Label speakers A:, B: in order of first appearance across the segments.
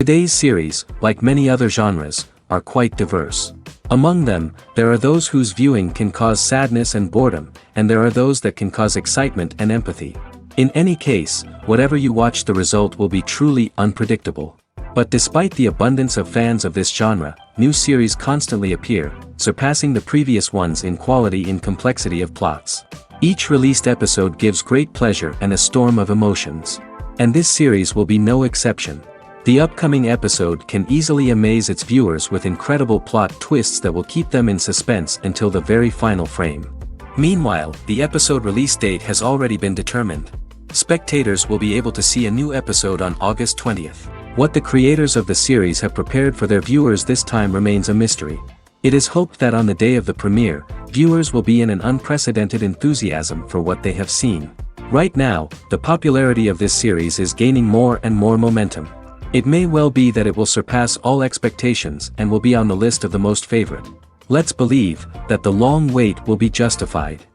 A: Today's series, like many other genres, are quite diverse. Among them, there are those whose viewing can cause sadness and boredom, and there are those that can cause excitement and empathy. In any case, whatever you watch, the result will be truly unpredictable. But despite the abundance of fans of this genre, new series constantly appear, surpassing the previous ones in quality and complexity of plots. Each released episode gives great pleasure and a storm of emotions. And this series will be no exception. The upcoming episode can easily amaze its viewers with incredible plot twists that will keep them in suspense until the very final frame. Meanwhile, the episode release date has already been determined. Spectators will be able to see a new episode on August 20th. What the creators of the series have prepared for their viewers this time remains a mystery. It is hoped that on the day of the premiere, viewers will be in an unprecedented enthusiasm for what they have seen. Right now, the popularity of this series is gaining more and more momentum. It may well be that it will surpass all expectations and will be on the list of the most favorite. Let's believe that the long wait will be justified.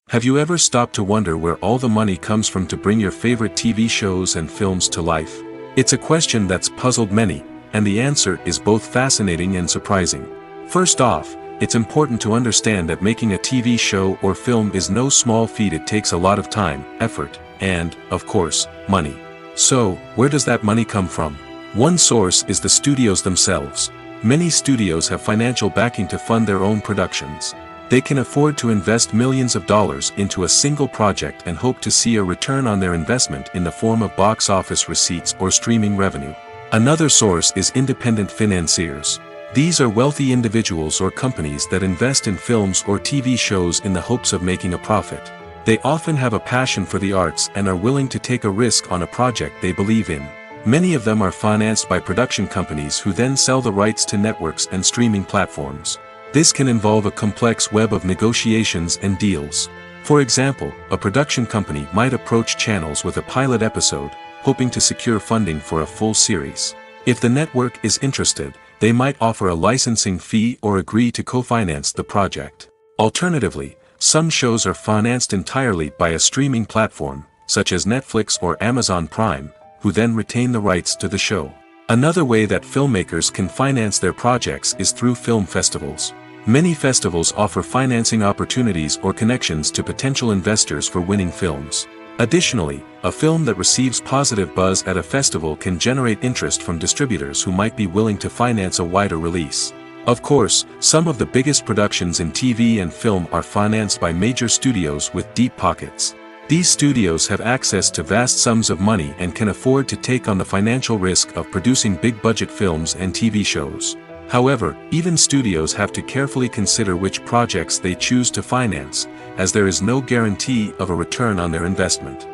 B: Have you ever stopped to wonder where all the money comes from to bring your favorite TV shows and films to life? It's a question that's puzzled many, and the answer is both fascinating and surprising. First off, it's important to understand that making a TV show or film is no small feat. It takes a lot of time, effort, and, of course, money. So, where does that money come from? One source is the studios themselves. Many studios have financial backing to fund their own productions. They can afford to invest millions of dollars into a single project and hope to see a return on their investment in the form of box office receipts or streaming revenue. Another source is independent financiers. These are wealthy individuals or companies that invest in films or TV shows in the hopes of making a profit. They often have a passion for the arts and are willing to take a risk on a project they believe in. Many of them are financed by production companies who then sell the rights to networks and streaming platforms. This can involve a complex web of negotiations and deals. For example, a production company might approach channels with a pilot episode, hoping to secure funding for a full series. If the network is interested, they might offer a licensing fee or agree to co-finance the project. Alternatively, some shows are financed entirely by a streaming platform, such as Netflix or Amazon Prime, who then retain the rights to the show. Another way that filmmakers can finance their projects is through film festivals. Many festivals offer financing opportunities or connections to potential investors for winning films. Additionally, a film that receives positive buzz at a festival can generate interest from distributors who might be willing to finance a wider release. Of course, some of the biggest productions in TV and film are financed by major studios with deep pockets. These studios have access to vast sums of money and can afford to take on the financial risk of producing big-budget films and TV shows. However, even studios have to carefully consider which projects they choose to finance, as there is no guarantee of a return on their investment.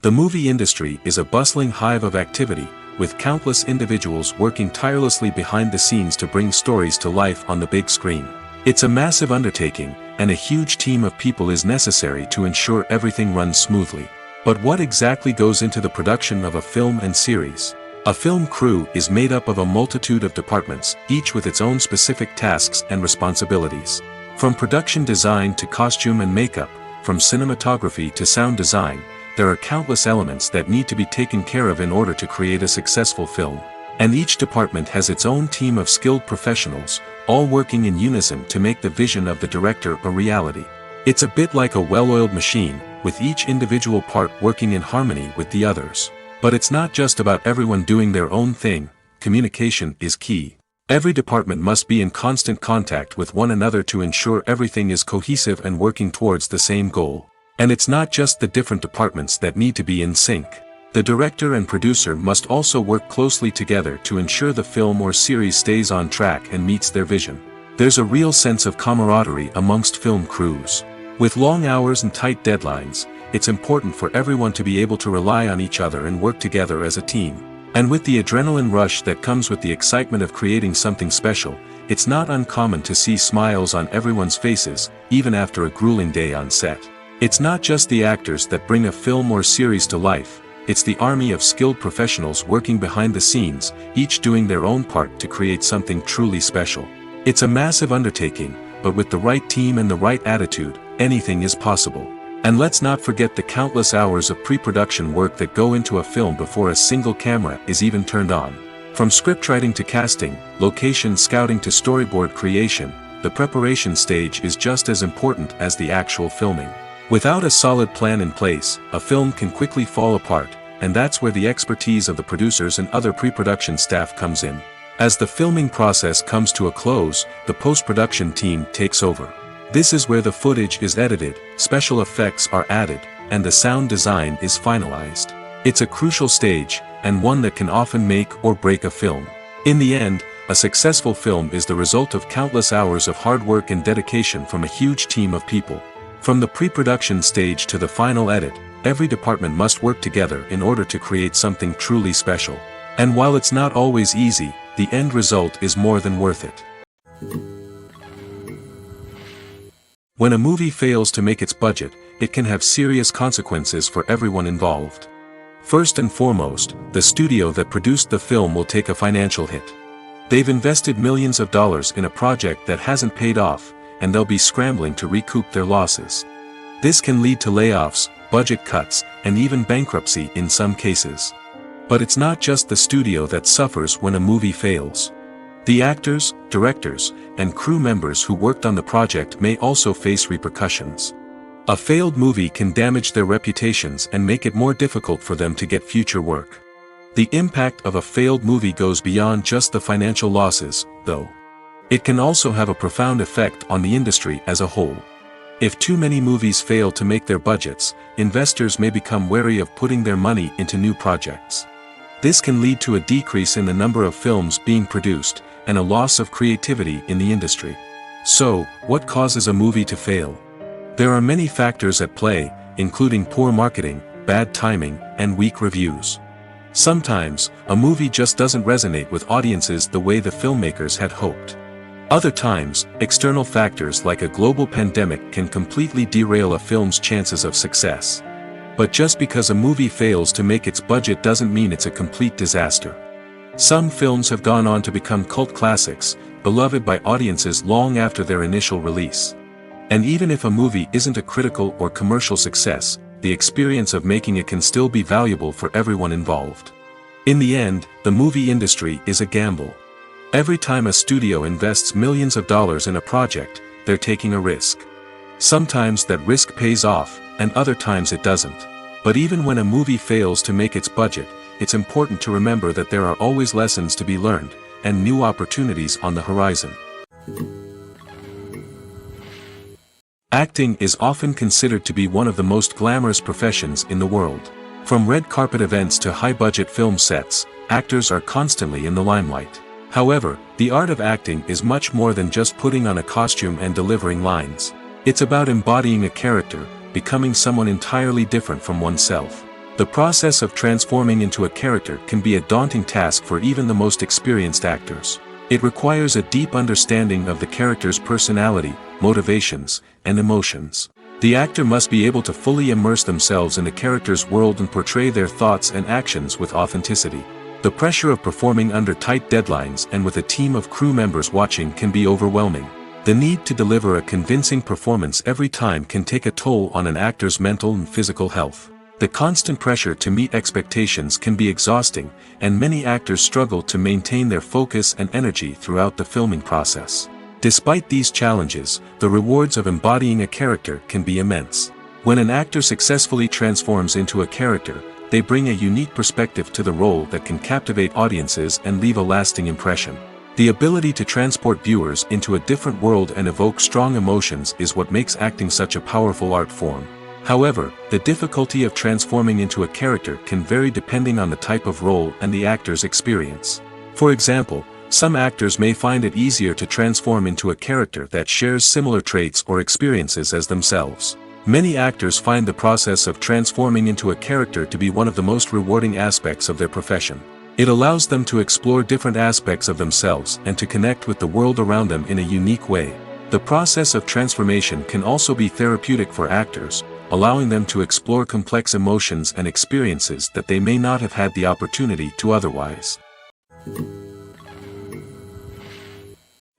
B: The movie industry is a bustling hive of activity, with countless individuals working tirelessly behind the scenes to bring stories to life on the big screen. It's a massive undertaking, and a huge team of people is necessary to ensure everything runs smoothly. But what exactly goes into the production of a film and series? A film crew is made up of a multitude of departments, each with its own specific tasks and responsibilities. From production design to costume and makeup, from cinematography to sound design, there are countless elements that need to be taken care of in order to create a successful film. And each department has its own team of skilled professionals, all working in unison to make the vision of the director a reality. It's a bit like a well-oiled machine, with each individual part working in harmony with the others. But it's not just about everyone doing their own thing, communication is key. Every department must be in constant contact with one another to ensure everything is cohesive and working towards the same goal. And it's not just the different departments that need to be in sync. The director and producer must also work closely together to ensure the film or series stays on track and meets their vision. There's a real sense of camaraderie amongst film crews. With long hours and tight deadlines, it's important for everyone to be able to rely on each other and work together as a team. And with the adrenaline rush that comes with the excitement of creating something special, it's not uncommon to see smiles on everyone's faces, even after a grueling day on set. It's not just the actors that bring a film or series to life, it's the army of skilled professionals working behind the scenes, each doing their own part to create something truly special. It's a massive undertaking, but with the right team and the right attitude, anything is possible. And let's not forget the countless hours of pre-production work that go into a film before a single camera is even turned on. From scriptwriting to casting, location scouting to storyboard creation, the preparation stage is just as important as the actual filming. Without a solid plan in place, a film can quickly fall apart, and that's where the expertise of the producers and other pre-production staff comes in. As the filming process comes to a close, the post-production team takes over. This is where the footage is edited, special effects are added, and the sound design is finalized. It's a crucial stage, and one that can often make or break a film. In the end, a successful film is the result of countless hours of hard work and dedication from a huge team of people. From the pre-production stage to the final edit, every department must work together in order to create something truly special. And while it's not always easy, the end result is more than worth it. When a movie fails to make its budget, it can have serious consequences for everyone involved. First and foremost, the studio that produced the film will take a financial hit. They've invested millions of dollars in a project that hasn't paid off, and they'll be scrambling to recoup their losses. This can lead to layoffs, budget cuts, and even bankruptcy in some cases. But it's not just the studio that suffers when a movie fails. The actors, directors, and crew members who worked on the project may also face repercussions. A failed movie can damage their reputations and make it more difficult for them to get future work. The impact of a failed movie goes beyond just the financial losses, though. It can also have a profound effect on the industry as a whole. If too many movies fail to make their budgets, investors may become wary of putting their money into new projects. This can lead to a decrease in the number of films being produced, and a loss of creativity in the industry. So, what causes a movie to fail? There are many factors at play, including poor marketing, bad timing, and weak reviews. Sometimes, a movie just doesn't resonate with audiences the way the filmmakers had hoped. Other times, external factors like a global pandemic can completely derail a film's chances of success. But just because a movie fails to make its budget doesn't mean it's a complete disaster. Some films have gone on to become cult classics, beloved by audiences long after their initial release. And even if a movie isn't a critical or commercial success, the experience of making it can still be valuable for everyone involved. In the end, the movie industry is a gamble. Every time a studio invests millions of dollars in a project, they're taking a risk. Sometimes that risk pays off, and other times it doesn't. But even when a movie fails to make its budget, it's important to remember that there are always lessons to be learned, and new opportunities on the horizon. Acting is often considered to be one of the most glamorous professions in the world. From red carpet events to high-budget film sets, actors are constantly in the limelight. However, the art of acting is much more than just putting on a costume and delivering lines. It's about embodying a character, becoming someone entirely different from oneself. The process of transforming into a character can be a daunting task for even the most experienced actors. It requires a deep understanding of the character's personality, motivations, and emotions. The actor must be able to fully immerse themselves in the character's world and portray their thoughts and actions with authenticity. The pressure of performing under tight deadlines and with a team of crew members watching can be overwhelming. The need to deliver a convincing performance every time can take a toll on an actor's mental and physical health. The constant pressure to meet expectations can be exhausting, and many actors struggle to maintain their focus and energy throughout the filming process. Despite these challenges, the rewards of embodying a character can be immense. When an actor successfully transforms into a character, they bring a unique perspective to the role that can captivate audiences and leave a lasting impression. The ability to transport viewers into a different world and evoke strong emotions is what makes acting such a powerful art form. However, the difficulty of transforming into a character can vary depending on the type of role and the actor's experience. For example, some actors may find it easier to transform into a character that shares similar traits or experiences as themselves. Many actors find the process of transforming into a character to be one of the most rewarding aspects of their profession. It allows them to explore different aspects of themselves and to connect with the world around them in a unique way. The process of transformation can also be therapeutic for actors, allowing them to explore complex emotions and experiences that they may not have had the opportunity to otherwise.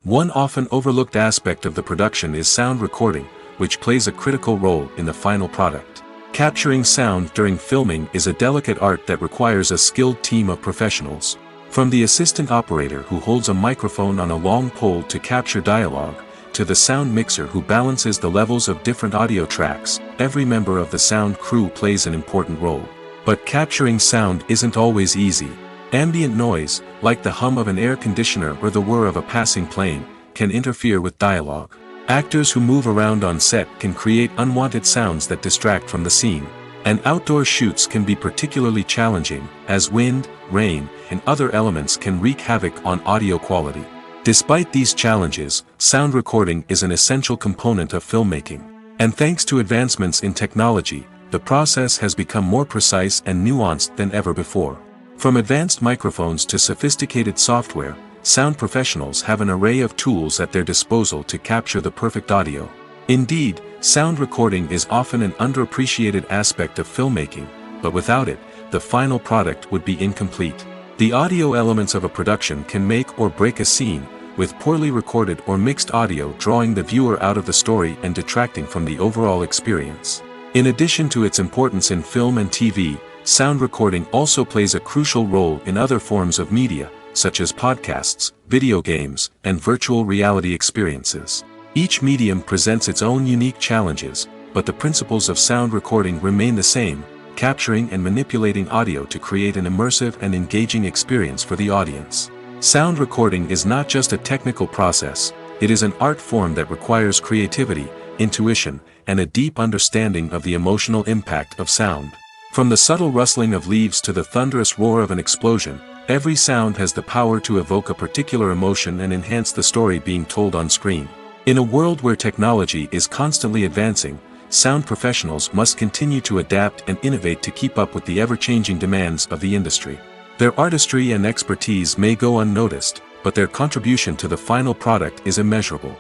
B: One often overlooked aspect of the production is sound recording, which plays a critical role in the final product. Capturing sound during filming is a delicate art that requires a skilled team of professionals. From the assistant operator who holds a microphone on a long pole to capture dialogue, to the sound mixer who balances the levels of different audio tracks, every member of the sound crew plays an important role. But capturing sound isn't always easy. Ambient noise, like the hum of an air conditioner or the whir of a passing plane, can interfere with dialogue. Actors who move around on set can create unwanted sounds that distract from the scene. And outdoor shoots can be particularly challenging, as wind, rain, and other elements can wreak havoc on audio quality. Despite these challenges, sound recording is an essential component of filmmaking. And thanks to advancements in technology, the process has become more precise and nuanced than ever before. From advanced microphones to sophisticated software, sound professionals have an array of tools at their disposal to capture the perfect audio. Indeed, sound recording is often an underappreciated aspect of filmmaking, but without it, the final product would be incomplete. The audio elements of a production can make or break a scene, with poorly recorded or mixed audio drawing the viewer out of the story and detracting from the overall experience. In addition to its importance in film and TV, sound recording also plays a crucial role in other forms of media, such as podcasts, video games, and virtual reality experiences. Each medium presents its own unique challenges, but the principles of sound recording remain the same, capturing and manipulating audio to create an immersive and engaging experience for the audience. Sound recording is not just a technical process, it is an art form that requires creativity, intuition, and a deep understanding of the emotional impact of sound. From the subtle rustling of leaves to the thunderous roar of an explosion, every sound has the power to evoke a particular emotion and enhance the story being told on screen. In a world where technology is constantly advancing, sound professionals must continue to adapt and innovate to keep up with the ever-changing demands of the industry. Their artistry and expertise may go unnoticed, but their contribution to the final product is immeasurable.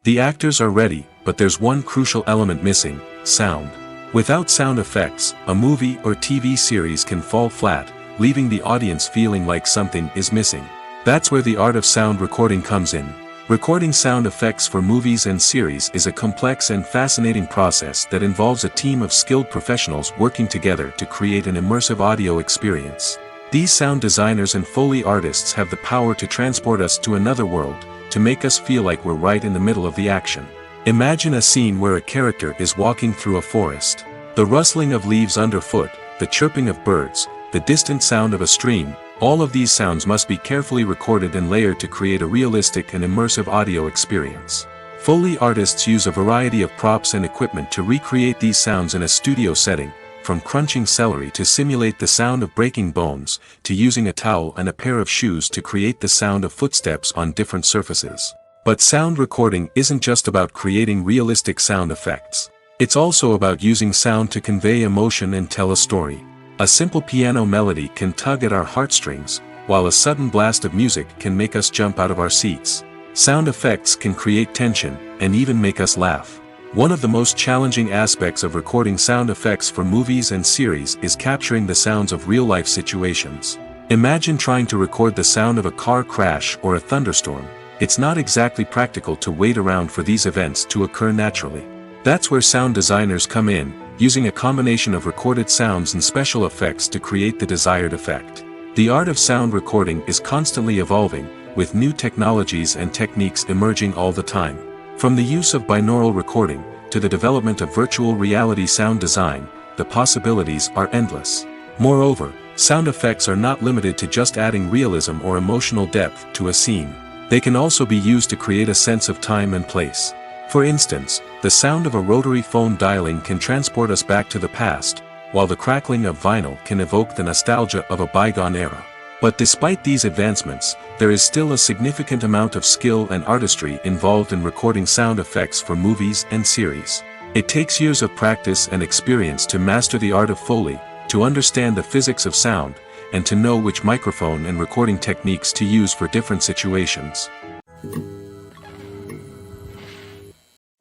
B: The actors are ready, but there's one crucial element missing: sound. Without sound effects, a movie or TV series can fall flat, leaving the audience feeling like something is missing. That's where the art of sound recording comes in. Recording sound effects for movies and series is a complex and fascinating process that involves a team of skilled professionals working together to create an immersive audio experience. These sound designers and Foley artists have the power to transport us to another world, to make us feel like we're right in the middle of the action. Imagine a scene where a character is walking through a forest. The rustling of leaves underfoot, the chirping of birds, the distant sound of a stream, all of these sounds must be carefully recorded and layered to create a realistic and immersive audio experience. Foley artists use a variety of props and equipment to recreate these sounds in a studio setting, from crunching celery to simulate the sound of breaking bones, to using a towel and a pair of shoes to create the sound of footsteps on different surfaces. But sound recording isn't just about creating realistic sound effects. It's also about using sound to convey emotion and tell a story. A simple piano melody can tug at our heartstrings, while a sudden blast of music can make us jump out of our seats. Sound effects can create tension, and even make us laugh. One of the most challenging aspects of recording sound effects for movies and series is capturing the sounds of real-life situations. Imagine trying to record the sound of a car crash or a thunderstorm. It's not exactly practical to wait around for these events to occur naturally. That's where sound designers come in, using a combination of recorded sounds and special effects to create the desired effect. The art of sound recording is constantly evolving, with new technologies and techniques emerging all the time. From the use of binaural recording, to the development of virtual reality sound design, the possibilities are endless. Moreover, sound effects are not limited to just adding realism or emotional depth to a scene. They can also be used to create a sense of time and place. For instance, the sound of a rotary phone dialing can transport us back to the past, while the crackling of vinyl can evoke the nostalgia of a bygone era. But despite these advancements, there is still a significant amount of skill and artistry involved in recording sound effects for movies and series. It takes years of practice and experience to master the art of Foley, to understand the physics of sound, and to know which microphone and recording techniques to use for different situations.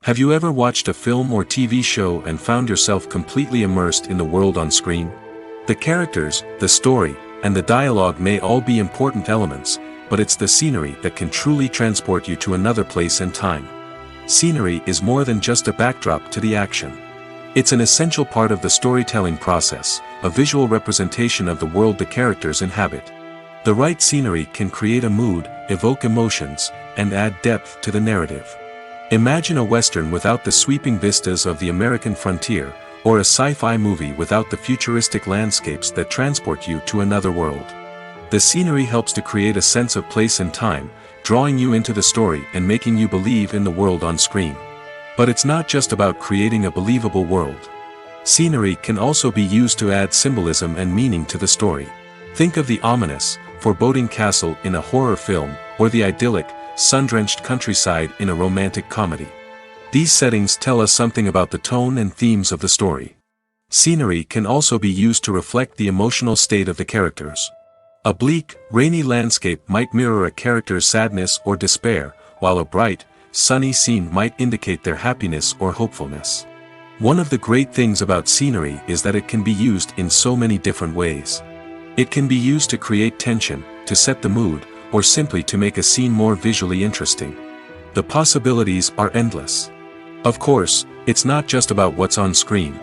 B: Have you ever watched a film or TV show and found yourself completely immersed in the world on screen? The characters, the story, and the dialogue may all be important elements, but it's the scenery that can truly transport you to another place and time. Scenery is more than just a backdrop to the action. It's an essential part of the storytelling process, a visual representation of the world the characters inhabit. The right scenery can create a mood, evoke emotions, and add depth to the narrative. Imagine a Western without the sweeping vistas of the American frontier, or a sci-fi movie without the futuristic landscapes that transport you to another world. The scenery helps to create a sense of place and time, drawing you into the story and making you believe in the world on screen. But it's not just about creating a believable world. Scenery can also be used to add symbolism and meaning to the story. Think of the ominous, foreboding castle in a horror film, or the idyllic, sun-drenched countryside in a romantic comedy. These settings tell us something about the tone and themes of the story. Scenery can also be used to reflect the emotional state of the characters. A bleak, rainy landscape might mirror a character's sadness or despair, while a bright, sunny scene might indicate their happiness or hopefulness. One of the great things about scenery is that it can be used in so many different ways. It can be used to create tension, to set the mood, or simply to make a scene more visually interesting. The possibilities are endless. Of course, it's not just about what's on screen.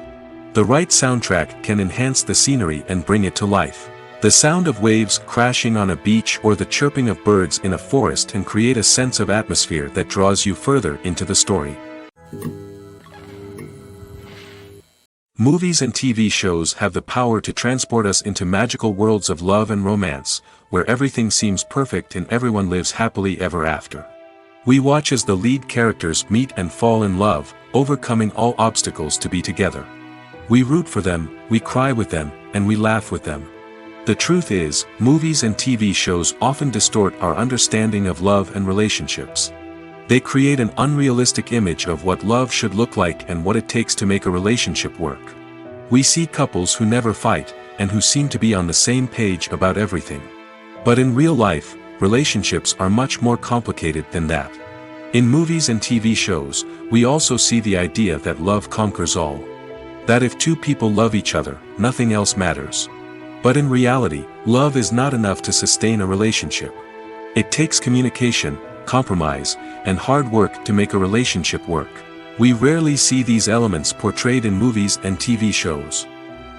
B: The right soundtrack can enhance the scenery and bring it to life. The sound of waves crashing on a beach or the chirping of birds in a forest can create a sense of atmosphere that draws you further into the story. Movies and TV shows have the power to transport us into magical worlds of love and romance, where everything seems perfect and everyone lives happily ever after. We watch as the lead characters meet and fall in love, overcoming all obstacles to be together. We root for them, we cry with them, and we laugh with them. The truth is, movies and TV shows often distort our understanding of love and relationships. They create an unrealistic image of what love should look like and what it takes to make a relationship work. We see couples who never fight, and who seem to be on the same page about everything. But in real life, relationships are much more complicated than that. In movies and TV shows, we also see the idea that love conquers all. That if two people love each other, nothing else matters. But in reality, love is not enough to sustain a relationship. It takes communication, compromise, and hard work to make a relationship work. We rarely see these elements portrayed in movies and TV shows.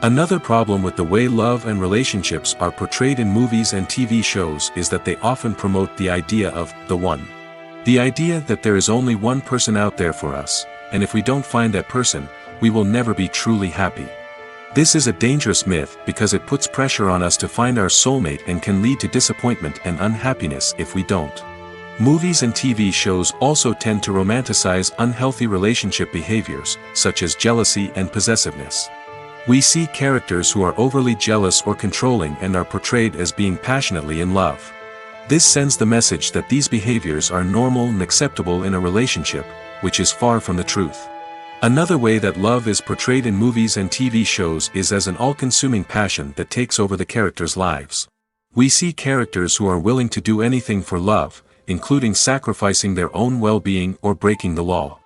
B: Another problem with the way love and relationships are portrayed in movies and TV shows is that they often promote the idea of the one. The idea that there is only one person out there for us, and if we don't find that person, we will never be truly happy. This is a dangerous myth because it puts pressure on us to find our soulmate and can lead to disappointment and unhappiness if we don't. Movies and TV shows also tend to romanticize unhealthy relationship behaviors, such as jealousy and possessiveness. We see characters who are overly jealous or controlling and are portrayed as being passionately in love. This sends the message that these behaviors are normal and acceptable in a relationship, which is far from the truth. Another way that love is portrayed in movies and TV shows is as an all-consuming passion that takes over the characters' lives. We see characters who are willing to do anything for love, including sacrificing their own well-being or breaking the law.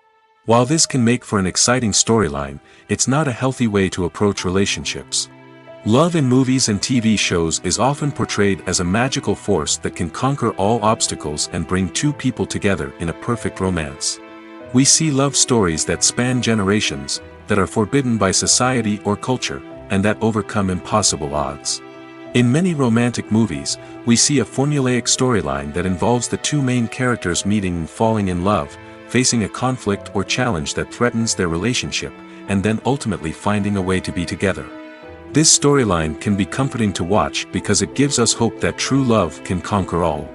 B: While this can make for an exciting storyline, it's not a healthy way to approach relationships. Love in movies and TV shows is often portrayed as a magical force that can conquer all obstacles and bring two people together in a perfect romance. We see love stories that span generations, that are forbidden by society or culture, and that overcome impossible odds. In many romantic movies, we see a formulaic storyline that involves the two main characters meeting and falling in love, facing a conflict or challenge that threatens their relationship, and then ultimately finding a way to be together. This storyline can be comforting to watch because it gives us hope that true love can conquer all.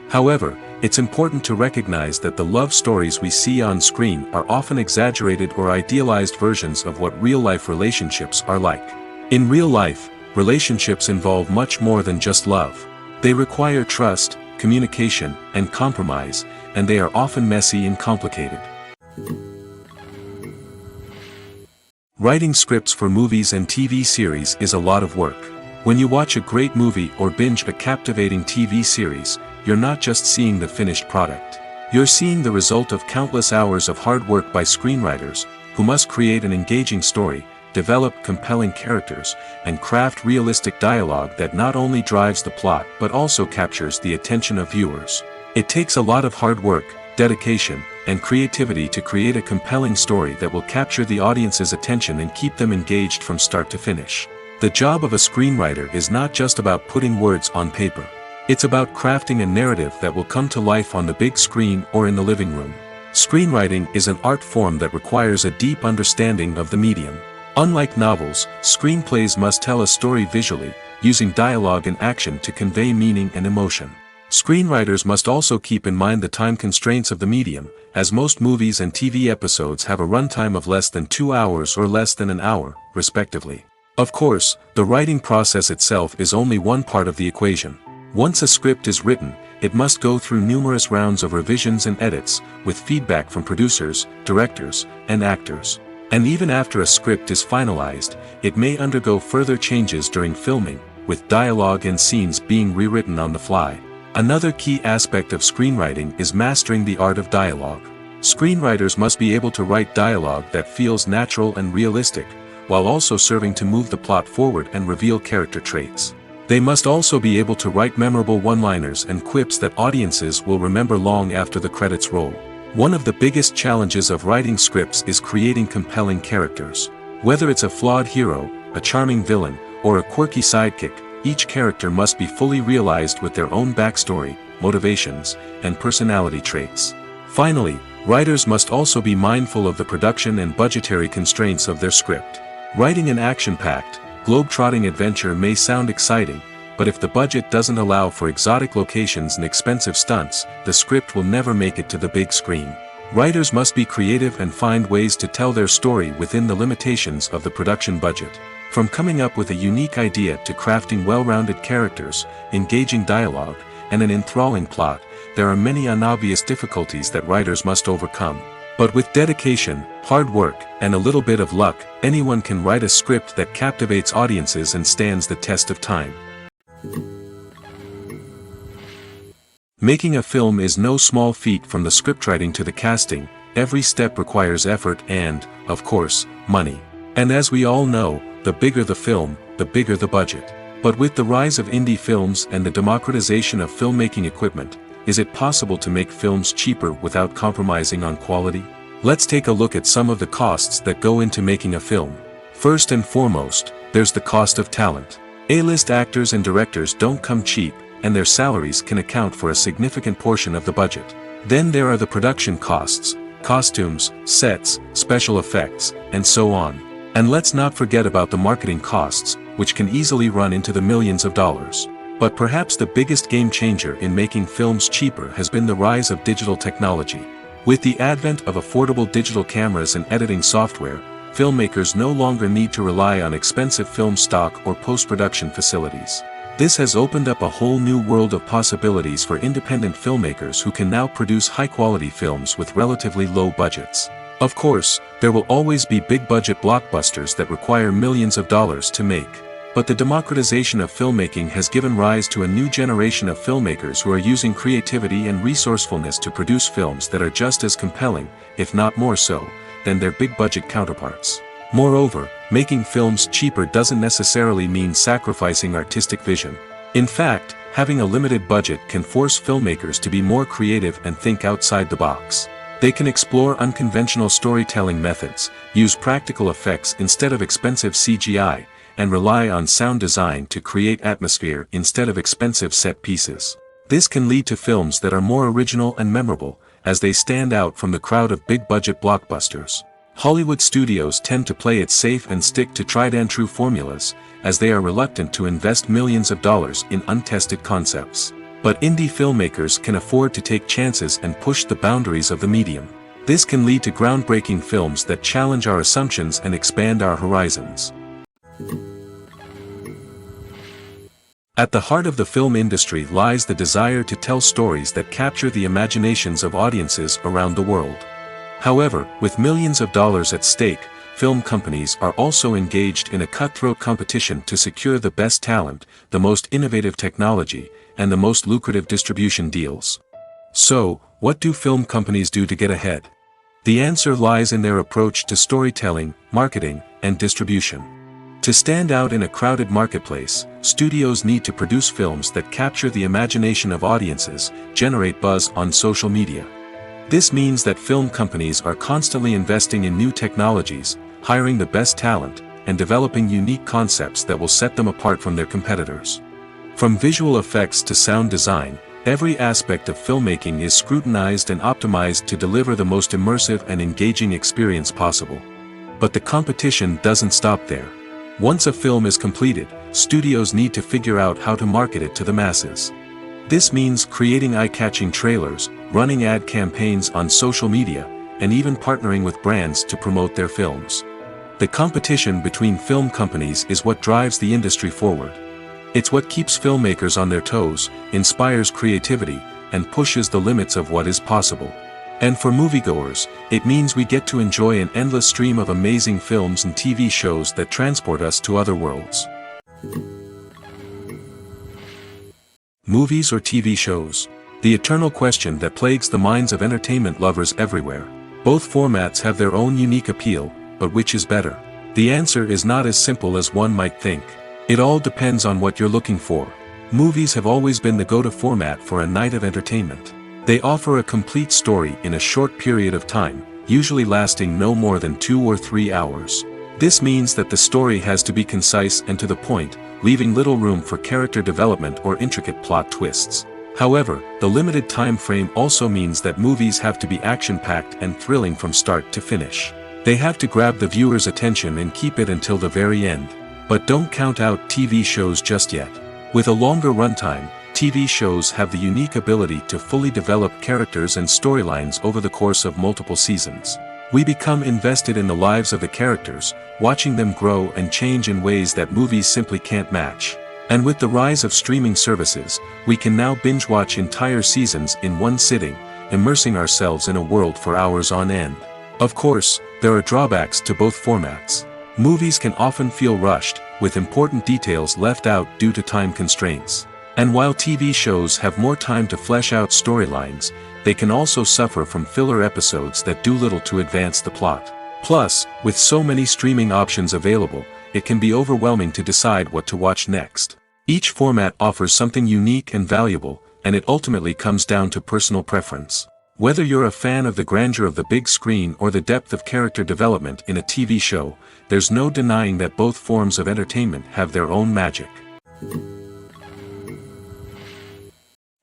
B: However, it's important to recognize that the love stories we see on screen are often exaggerated or idealized versions of what real-life relationships are like. In real life, relationships involve much more than just love. They require trust, communication, and compromise, and they are often messy and complicated. Writing scripts for movies and TV series is a lot of work. When you watch a great movie or binge a captivating TV series, you're not just seeing the finished product. You're seeing the result of countless hours of hard work by screenwriters, who must create an engaging story, develop compelling characters, and craft realistic dialogue that not only drives the plot but also captures the attention of viewers. It takes a lot of hard work, dedication, and creativity to create a compelling story that will capture the audience's attention and keep them engaged from start to finish. The job of a screenwriter is not just about putting words on paper. It's about crafting a narrative that will come to life on the big screen or in the living room. Screenwriting is an art form that requires a deep understanding of the medium. Unlike novels, screenplays must tell a story visually, using dialogue and action to convey meaning and emotion. Screenwriters must also keep in mind the time constraints of the medium, as most movies and TV episodes have a runtime of less than 2 hours or less than an hour, respectively. Of course, the writing process itself is only one part of the equation. Once a script is written, it must go through numerous rounds of revisions and edits, with feedback from producers, directors, and actors. And even after a script is finalized, it may undergo further changes during filming, with dialogue and scenes being rewritten on the fly. Another key aspect of screenwriting is mastering the art of dialogue. Screenwriters must be able to write dialogue that feels natural and realistic, while also serving to move the plot forward and reveal character traits. They must also be able to write memorable one-liners and quips that audiences will remember long after the credits roll. One of the biggest challenges of writing scripts is creating compelling characters. Whether it's a flawed hero, a charming villain, or a quirky sidekick, each character must be fully realized with their own backstory, motivations, and personality traits. Finally, writers must also be mindful of the production and budgetary constraints of their script. Writing an action-packed, globe-trotting adventure may sound exciting, but if the budget doesn't allow for exotic locations and expensive stunts, the script will never make it to the big screen. Writers must be creative and find ways to tell their story within the limitations of the production budget. From coming up with a unique idea to crafting well-rounded characters, engaging dialogue, and an enthralling plot, there are many unobvious difficulties that writers must overcome. But with dedication, hard work, and a little bit of luck, anyone can write a script that captivates audiences and stands the test of time. Making a film is no small feat. From the scriptwriting to the casting, every step requires effort and, of course, money. And as we all know, the bigger the film, the bigger the budget. But with the rise of indie films and the democratization of filmmaking equipment, is it possible to make films cheaper without compromising on quality? Let's take a look at some of the costs that go into making a film. First and foremost, there's the cost of talent. A-list actors and directors don't come cheap, and their salaries can account for a significant portion of the budget. Then there are the production costs, costumes, sets, special effects, and so on. And let's not forget about the marketing costs, which can easily run into the millions of dollars. But perhaps the biggest game changer in making films cheaper has been the rise of digital technology. With the advent of affordable digital cameras and editing software, filmmakers no longer need to rely on expensive film stock or post-production facilities. This has opened up a whole new world of possibilities for independent filmmakers who can now produce high-quality films with relatively low budgets. Of course, there will always be big-budget blockbusters that require millions of dollars to make. But the democratization of filmmaking has given rise to a new generation of filmmakers who are using creativity and resourcefulness to produce films that are just as compelling, if not more so, than their big-budget counterparts. Moreover, making films cheaper doesn't necessarily mean sacrificing artistic vision. In fact, having a limited budget can force filmmakers to be more creative and think outside the box. They can explore unconventional storytelling methods, use practical effects instead of expensive CGI, and rely on sound design to create atmosphere instead of expensive set pieces. This can lead to films that are more original and memorable, as they stand out from the crowd of big-budget blockbusters. Hollywood studios tend to play it safe and stick to tried-and-true formulas, as they are reluctant to invest millions of dollars in untested concepts. But indie filmmakers can afford to take chances and push the boundaries of the medium. This can lead to groundbreaking films that challenge our assumptions and expand our horizons. At the heart of the film industry lies the desire to tell stories that capture the imaginations of audiences around the world. However, with millions of dollars at stake, film companies are also engaged in a cutthroat competition to secure the best talent, the most innovative technology, and the most lucrative distribution deals. So, what do film companies do to get ahead? The answer lies in their approach to storytelling, marketing, and distribution. To stand out in a crowded marketplace, studios need to produce films that capture the imagination of audiences, generate buzz on social media. This means that film companies are constantly investing in new technologies, hiring the best talent, and developing unique concepts that will set them apart from their competitors. From visual effects to sound design, every aspect of filmmaking is scrutinized and optimized to deliver the most immersive and engaging experience possible. But the competition doesn't stop there. Once a film is completed, studios need to figure out how to market it to the masses. This means creating eye-catching trailers, running ad campaigns on social media, and even partnering with brands to promote their films. The competition between film companies is what drives the industry forward. It's what keeps filmmakers on their toes, inspires creativity, and pushes the limits of what is possible. And for moviegoers, it means we get to enjoy an endless stream of amazing films and TV shows that transport us to other worlds. Movies or TV shows? The eternal question that plagues the minds of entertainment lovers everywhere. Both formats have their own unique appeal, but which is better? The answer is not as simple as one might think. It all depends on what you're looking for. Movies have always been the go-to format for a night of entertainment. They offer a complete story in a short period of time, usually lasting no more than 2 or 3 hours. This means that the story has to be concise and to the point, leaving little room for character development or intricate plot twists. However, the limited time frame also means that movies have to be action-packed and thrilling from start to finish. They have to grab the viewer's attention and keep it until the very end. But don't count out TV shows just yet. With a longer runtime, TV shows have the unique ability to fully develop characters and storylines over the course of multiple seasons. We become invested in the lives of the characters, watching them grow and change in ways that movies simply can't match. And with the rise of streaming services, we can now binge-watch entire seasons in one sitting, immersing ourselves in a world for hours on end. Of course, there are drawbacks to both formats. Movies can often feel rushed, with important details left out due to time constraints. And while TV shows have more time to flesh out storylines, they can also suffer from filler episodes that do little to advance the plot. Plus, with so many streaming options available, it can be overwhelming to decide what to watch next. Each format offers something unique and valuable, and it ultimately comes down to personal preference. Whether you're a fan of the grandeur of the big screen or the depth of character development in a TV show, there's no denying that both forms of entertainment have their own magic.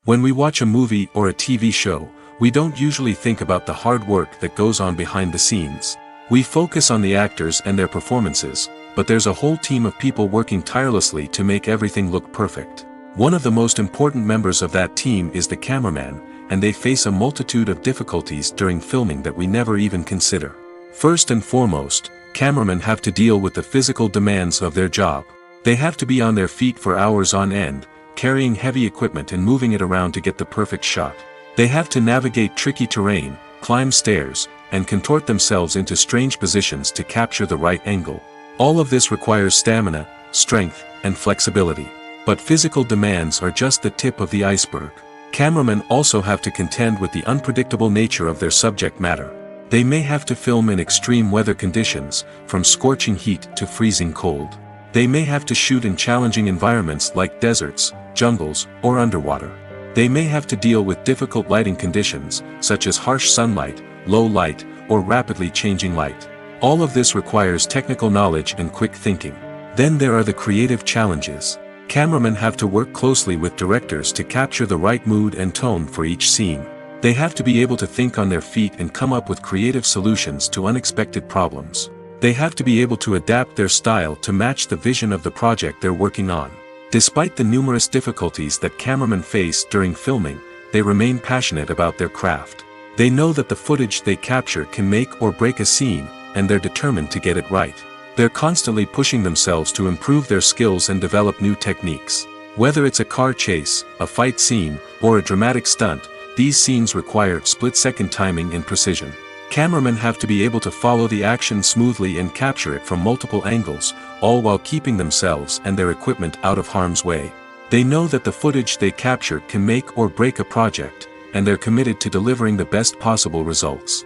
B: When we watch a movie or a TV show, we don't usually think about the hard work that goes on behind the scenes. We focus on the actors and their performances, but there's a whole team of people working tirelessly to make everything look perfect. One of the most important members of that team is the cameraman, and they face a multitude of difficulties during filming that we never even consider. First and foremost, cameramen have to deal with the physical demands of their job. They have to be on their feet for hours on end, carrying heavy equipment and moving it around to get the perfect shot. They have to navigate tricky terrain, climb stairs, and contort themselves into strange positions to capture the right angle. All of this requires stamina, strength, and flexibility. But physical demands are just the tip of the iceberg. Cameramen also have to contend with the unpredictable nature of their subject matter. They may have to film in extreme weather conditions, from scorching heat to freezing cold. They may have to shoot in challenging environments like deserts, jungles, or underwater. They may have to deal with difficult lighting conditions, such as harsh sunlight, low light, or rapidly changing light. All of this requires technical knowledge and quick thinking. Then there are the creative challenges. Cameramen have to work closely with directors to capture the right mood and tone for each scene. They have to be able to think on their feet and come up with creative solutions to unexpected problems. They have to be able to adapt their style to match the vision of the project they're working on. Despite the numerous difficulties that cameramen face during filming, they remain passionate about their craft. They know that the footage they capture can make or break a scene, and they're determined to get it right. They're constantly pushing themselves to improve their skills and develop new techniques. Whether it's a car chase, a fight scene, or a dramatic stunt, these scenes require split-second timing and precision. Cameramen have to be able to follow the action smoothly and capture it from multiple angles, all while keeping themselves and their equipment out of harm's way. They know that the footage they capture can make or break a project, and they're committed to delivering the best possible results.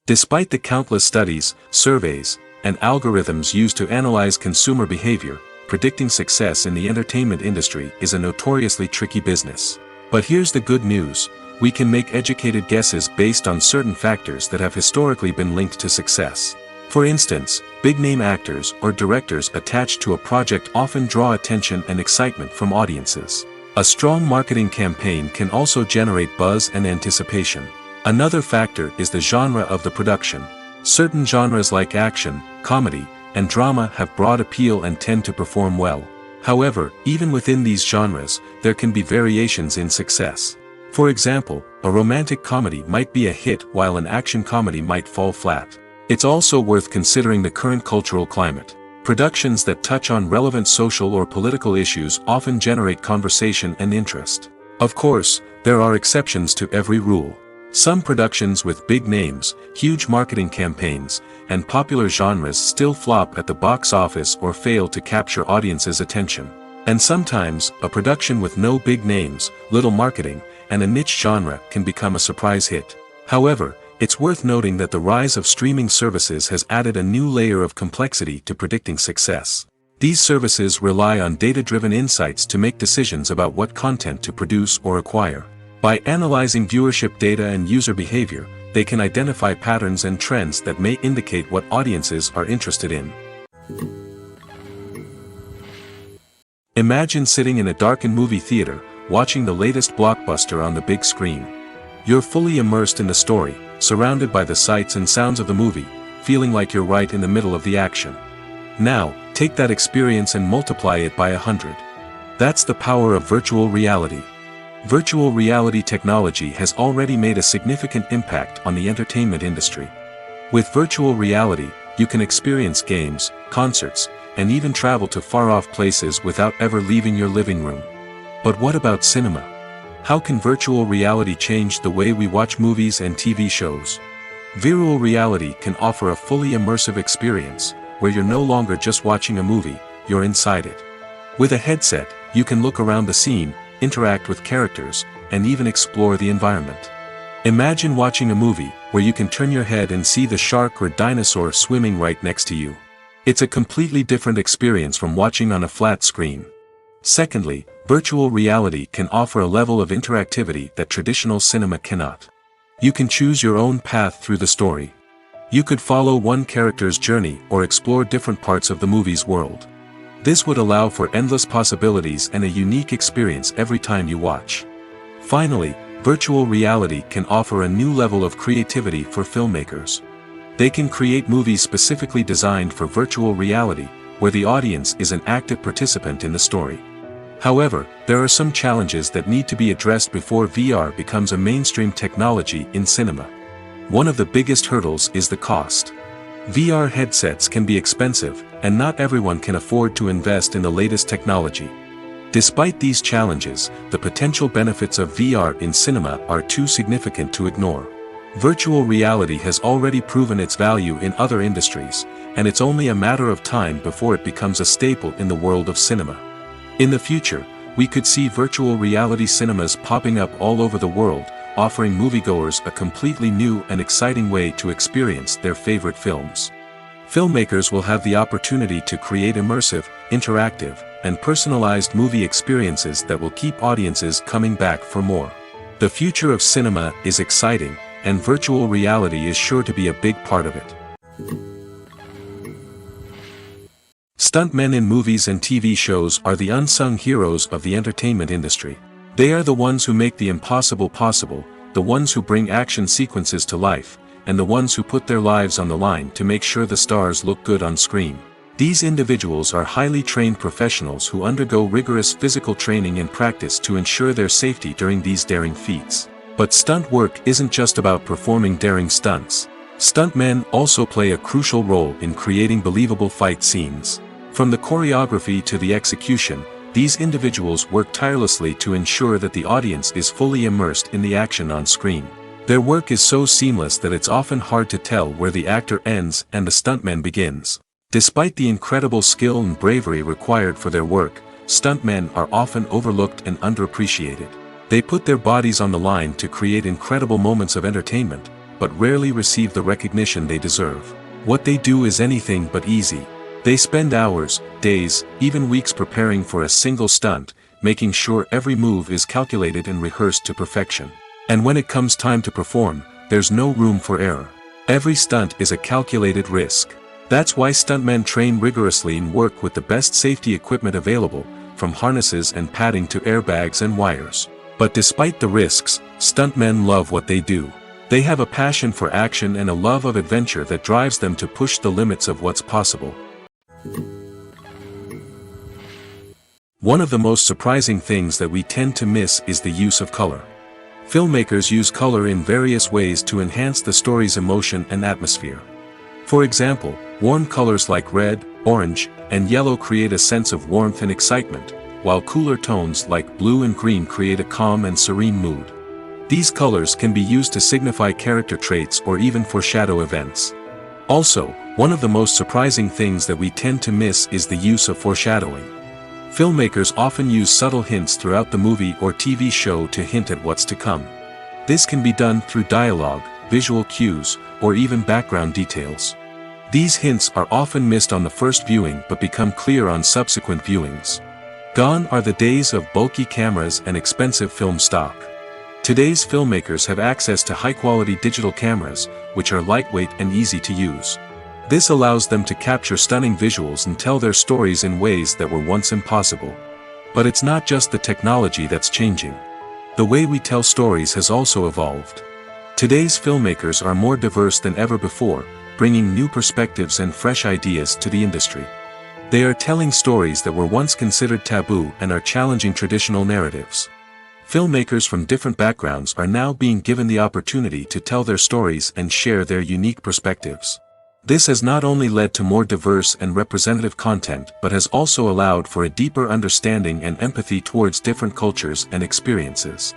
B: Despite the countless studies, surveys, and algorithms used to analyze consumer behavior, predicting success in the entertainment industry is a notoriously tricky business. But here's the good news: we can make educated guesses based on certain factors that have historically been linked to success. For instance, big-name actors or directors attached to a project often draw attention and excitement from audiences. A strong marketing campaign can also generate buzz and anticipation. Another factor is the genre of the production. Certain genres like action, comedy, and drama have broad appeal and tend to perform well. However, even within these genres, there can be variations in success. For example, a romantic comedy might be a hit while an action comedy might fall flat. It's also worth considering the current cultural climate. Productions that touch on relevant social or political issues often generate conversation and interest. Of course, there are exceptions to every rule. Some productions with big names, huge marketing campaigns, and popular genres still flop at the box office or fail to capture audiences' attention. And sometimes, a production with no big names, little marketing, and a niche genre can become a surprise hit. However, it's worth noting that the rise of streaming services has added a new layer of complexity to predicting success. These services rely on data-driven insights to make decisions about what content to produce or acquire. By analyzing viewership data and user behavior, they can identify patterns and trends that may indicate what audiences are interested in. Imagine sitting in a darkened movie theater, watching the latest blockbuster on the big screen. You're fully immersed in the story, surrounded by the sights and sounds of the movie, feeling like you're right in the middle of the action. Now, take that experience and multiply it by 100. That's the power of virtual reality. Virtual reality technology has already made a significant impact on the entertainment industry. With virtual reality, you can experience games, concerts, and even travel to far-off places without ever leaving your living room. But what about cinema? How can virtual reality change the way we watch movies and TV shows? Virtual reality can offer a fully immersive experience, where you're no longer just watching a movie, you're inside it. With a headset, you can look around the scene, interact with characters, and even explore the environment. Imagine watching a movie where you can turn your head and see the shark or dinosaur swimming right next to you. It's a completely different experience from watching on a flat screen. Secondly, virtual reality can offer a level of interactivity that traditional cinema cannot. You can choose your own path through the story. You could follow one character's journey or explore different parts of the movie's world. This would allow for endless possibilities and a unique experience every time you watch. Finally, virtual reality can offer a new level of creativity for filmmakers. They can create movies specifically designed for virtual reality, where the audience is an active participant in the story. However, there are some challenges that need to be addressed before VR becomes a mainstream technology in cinema. One of the biggest hurdles is the cost. VR headsets can be expensive, and not everyone can afford to invest in the latest technology. Despite these challenges, the potential benefits of VR in cinema are too significant to ignore. Virtual reality has already proven its value in other industries, and it's only a matter of time before it becomes a staple in the world of cinema. In the future, we could see virtual reality cinemas popping up all over the world, offering moviegoers a completely new and exciting way to experience their favorite films. Filmmakers will have the opportunity to create immersive, interactive, and personalized movie experiences that will keep audiences coming back for more. The future of cinema is exciting, and virtual reality is sure to be a big part of it. Stuntmen in movies and TV shows are the unsung heroes of the entertainment industry. They are the ones who make the impossible possible, the ones who bring action sequences to life, and the ones who put their lives on the line to make sure the stars look good on screen. These individuals are highly trained professionals who undergo rigorous physical training and practice to ensure their safety during these daring feats. But stunt work isn't just about performing daring stunts. Stuntmen also play a crucial role in creating believable fight scenes. From the choreography to the execution, these individuals work tirelessly to ensure that the audience is fully immersed in the action on screen. Their work is so seamless that it's often hard to tell where the actor ends and the stuntman begins. Despite the incredible skill and bravery required for their work, stuntmen are often overlooked and underappreciated. They put their bodies on the line to create incredible moments of entertainment, but rarely receive the recognition they deserve. What they do is anything but easy. They spend hours, days, even weeks preparing for a single stunt, making sure every move is calculated and rehearsed to perfection. And when it comes time to perform, there's no room for error. Every stunt is a calculated risk. That's why stuntmen train rigorously and work with the best safety equipment available, from harnesses and padding to airbags and wires. But despite the risks, stuntmen love what they do. They have a passion for action and a love of adventure that drives them to push the limits of what's possible. One of the most surprising things that we tend to miss is the use of color. Filmmakers use color in various ways to enhance the story's emotion and atmosphere. For example, warm colors like red, orange, and yellow create a sense of warmth and excitement, while cooler tones like blue and green create a calm and serene mood. These colors can be used to signify character traits or even foreshadow events. Also, one of the most surprising things that we tend to miss is the use of foreshadowing. Filmmakers often use subtle hints throughout the movie or TV show to hint at what's to come. This can be done through dialogue, visual cues, or even background details. These hints are often missed on the first viewing but become clear on subsequent viewings. Gone are the days of bulky cameras and expensive film stock. Today's filmmakers have access to high-quality digital cameras, which are lightweight and easy to use. This allows them to capture stunning visuals and tell their stories in ways that were once impossible. But it's not just the technology that's changing. The way we tell stories has also evolved. Today's filmmakers are more diverse than ever before, bringing new perspectives and fresh ideas to the industry. They are telling stories that were once considered taboo and are challenging traditional narratives. Filmmakers from different backgrounds are now being given the opportunity to tell their stories and share their unique perspectives. This has not only led to more diverse and representative content but has also allowed for a deeper understanding and empathy towards different cultures and experiences.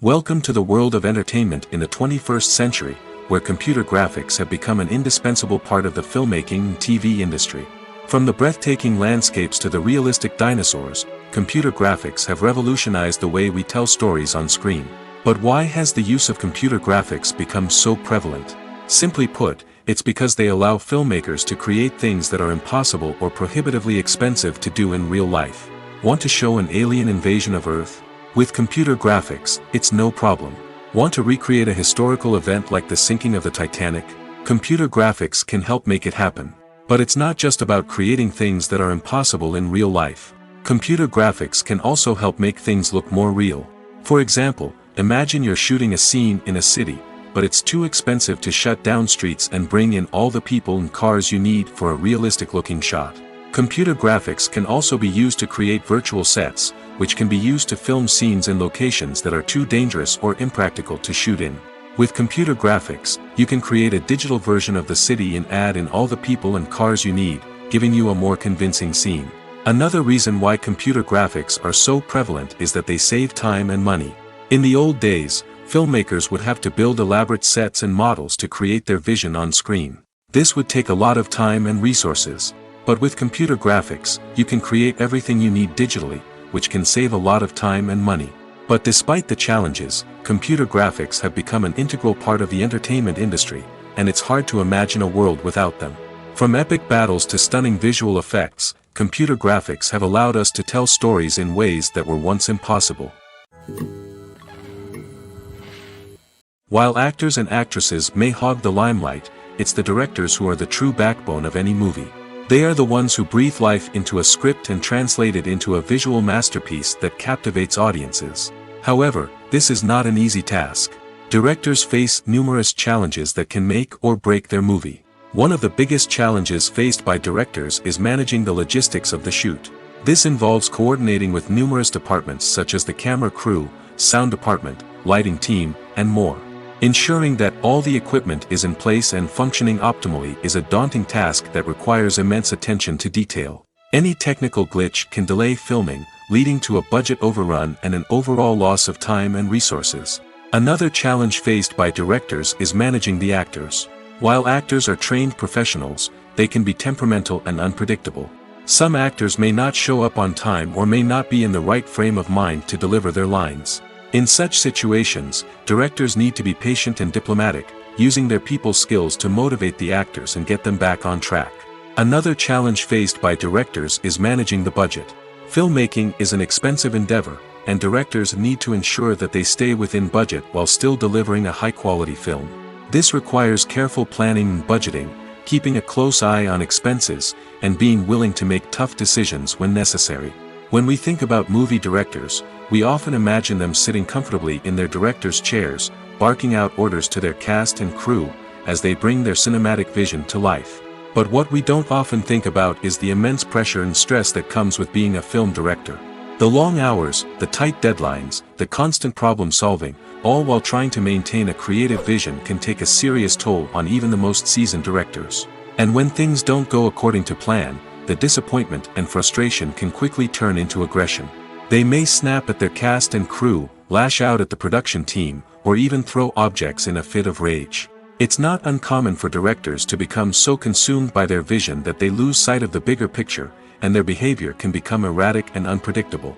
B: Welcome to the world of entertainment in the 21st century, where computer graphics have become an indispensable part of the filmmaking and TV industry. From the breathtaking landscapes to the realistic dinosaurs, computer graphics have revolutionized the way we tell stories on screen. But why has the use of computer graphics become so prevalent? Simply put, it's because they allow filmmakers to create things that are impossible or prohibitively expensive to do in real life. Want to show an alien invasion of Earth? With computer graphics, it's no problem. Want to recreate a historical event like the sinking of the Titanic? Computer graphics can help make it happen. But it's not just about creating things that are impossible in real life. Computer graphics can also help make things look more real. For example, imagine you're shooting a scene in a city, but it's too expensive to shut down streets and bring in all the people and cars you need for a realistic-looking shot. Computer graphics can also be used to create virtual sets, which can be used to film scenes in locations that are too dangerous or impractical to shoot in. With computer graphics, you can create a digital version of the city and add in all the people and cars you need, giving you a more convincing scene. Another reason why computer graphics are so prevalent is that they save time and money. In the old days, filmmakers would have to build elaborate sets and models to create their vision on screen. This would take a lot of time and resources. But with computer graphics, you can create everything you need digitally, which can save a lot of time and money. But despite the challenges, computer graphics have become an integral part of the entertainment industry, and it's hard to imagine a world without them. From epic battles to stunning visual effects, computer graphics have allowed us to tell stories in ways that were once impossible. While actors and actresses may hog the limelight, it's the directors who are the true backbone of any movie. They are the ones who breathe life into a script and translate it into a visual masterpiece that captivates audiences. However, this is not an easy task. Directors face numerous challenges that can make or break their movie. One of the biggest challenges faced by directors is managing the logistics of the shoot. This involves coordinating with numerous departments such as the camera crew, sound department, lighting team, and more. Ensuring that all the equipment is in place and functioning optimally is a daunting task that requires immense attention to detail. Any technical glitch can delay filming, leading to a budget overrun and an overall loss of time and resources. Another challenge faced by directors is managing the actors. While actors are trained professionals, they can be temperamental and unpredictable. Some actors may not show up on time or may not be in the right frame of mind to deliver their lines. In such situations, directors need to be patient and diplomatic, using their people skills to motivate the actors and get them back on track. Another challenge faced by directors is managing the budget. Filmmaking is an expensive endeavor, and directors need to ensure that they stay within budget while still delivering a high-quality film. This requires careful planning and budgeting, keeping a close eye on expenses, and being willing to make tough decisions when necessary. When we think about movie directors, we often imagine them sitting comfortably in their director's chairs, barking out orders to their cast and crew, as they bring their cinematic vision to life. But what we don't often think about is the immense pressure and stress that comes with being a film director. The long hours, the tight deadlines, the constant problem solving, all while trying to maintain a creative vision can take a serious toll on even the most seasoned directors. And when things don't go according to plan, the disappointment and frustration can quickly turn into aggression. They may snap at their cast and crew, lash out at the production team, or even throw objects in a fit of rage. It's not uncommon for directors to become so consumed by their vision that they lose sight of the bigger picture, and their behavior can become erratic and unpredictable.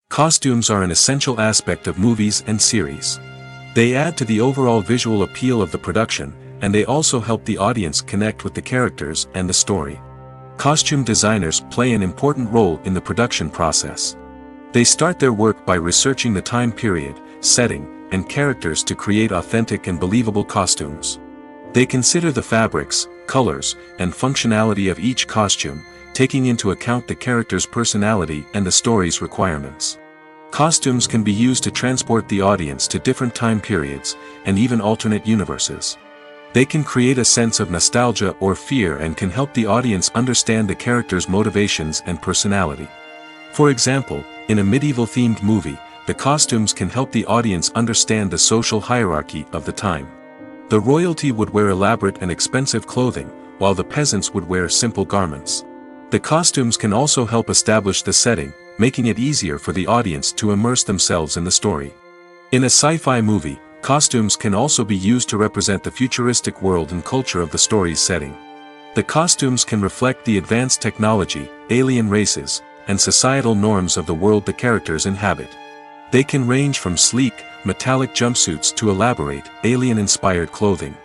B: Costumes are an essential aspect of movies and series. They add to the overall visual appeal of the production, and they also help the audience connect with the characters and the story. Costume designers play an important role in the production process. They start their work by researching the time period, setting, and characters to create authentic and believable costumes. They consider the fabrics, colors, and functionality of each costume, taking into account the character's personality and the story's requirements. Costumes can be used to transport the audience to different time periods, and even alternate universes. They can create a sense of nostalgia or fear and can help the audience understand the character's motivations and personality. For example, in a medieval-themed movie, the costumes can help the audience understand the social hierarchy of the time. The royalty would wear elaborate and expensive clothing, while the peasants would wear simple garments. The costumes can also help establish the setting, making it easier for the audience to immerse themselves in the story. In a sci-fi movie, costumes can also be used to represent the futuristic world and culture of the story's setting. The costumes can reflect the advanced technology, alien races, and societal norms of the world the characters inhabit. They can range from sleek, metallic jumpsuits to elaborate, alien-inspired clothing.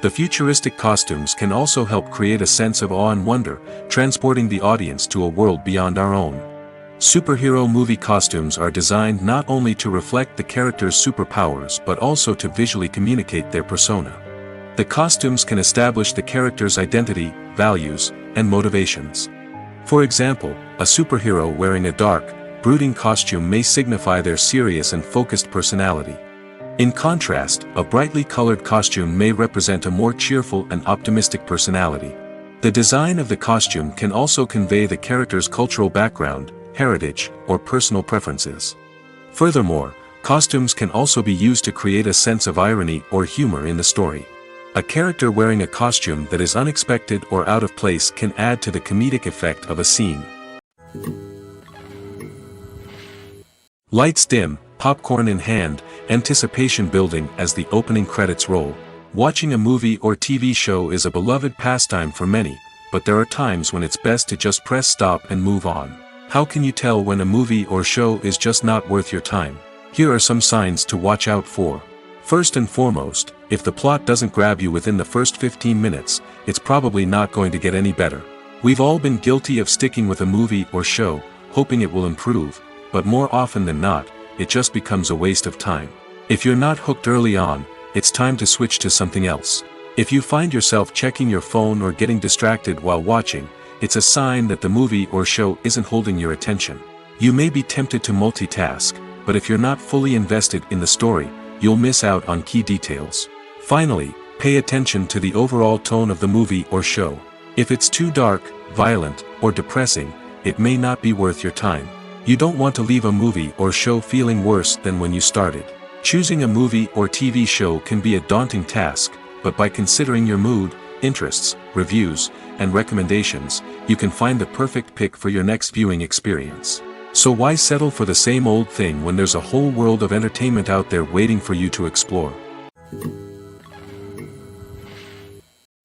B: The futuristic costumes can also help create a sense of awe and wonder, transporting the audience to a world beyond our own. Superhero movie costumes are designed not only to reflect the character's superpowers but also to visually communicate their persona. The costumes can establish the character's identity, values, and motivations. For example, a superhero wearing a dark, brooding costume may signify their serious and focused personality. In contrast, a brightly colored costume may represent a more cheerful and optimistic personality. The design of the costume can also convey the character's cultural background, heritage, or personal preferences. Furthermore, costumes can also be used to create a sense of irony or humor in the story. A character wearing a costume that is unexpected or out of place can add to the comedic effect of a scene. Lights dim, popcorn in hand, anticipation building as the opening credits roll. Watching a movie or TV show is a beloved pastime for many, but there are times when it's best to just press stop and move on. How can you tell when a movie or show is just not worth your time? Here are some signs to watch out for. First and foremost, if the plot doesn't grab you within the first 15 minutes, it's probably not going to get any better. We've all been guilty of sticking with a movie or show, hoping it will improve, but more often than not, it just becomes a waste of time. If you're not hooked early on, it's time to switch to something else. If you find yourself checking your phone or getting distracted while watching, it's a sign that the movie or show isn't holding your attention. You may be tempted to multitask, but if you're not fully invested in the story, you'll miss out on key details. Finally, pay attention to the overall tone of the movie or show. If it's too dark, violent, or depressing, it may not be worth your time. You don't want to leave a movie or show feeling worse than when you started. Choosing a movie or TV show can be a daunting task, but by considering your mood, interests, reviews, and recommendations, you can find the perfect pick for your next viewing experience. So why settle for the same old thing when there's a whole world of entertainment out there waiting for you to explore?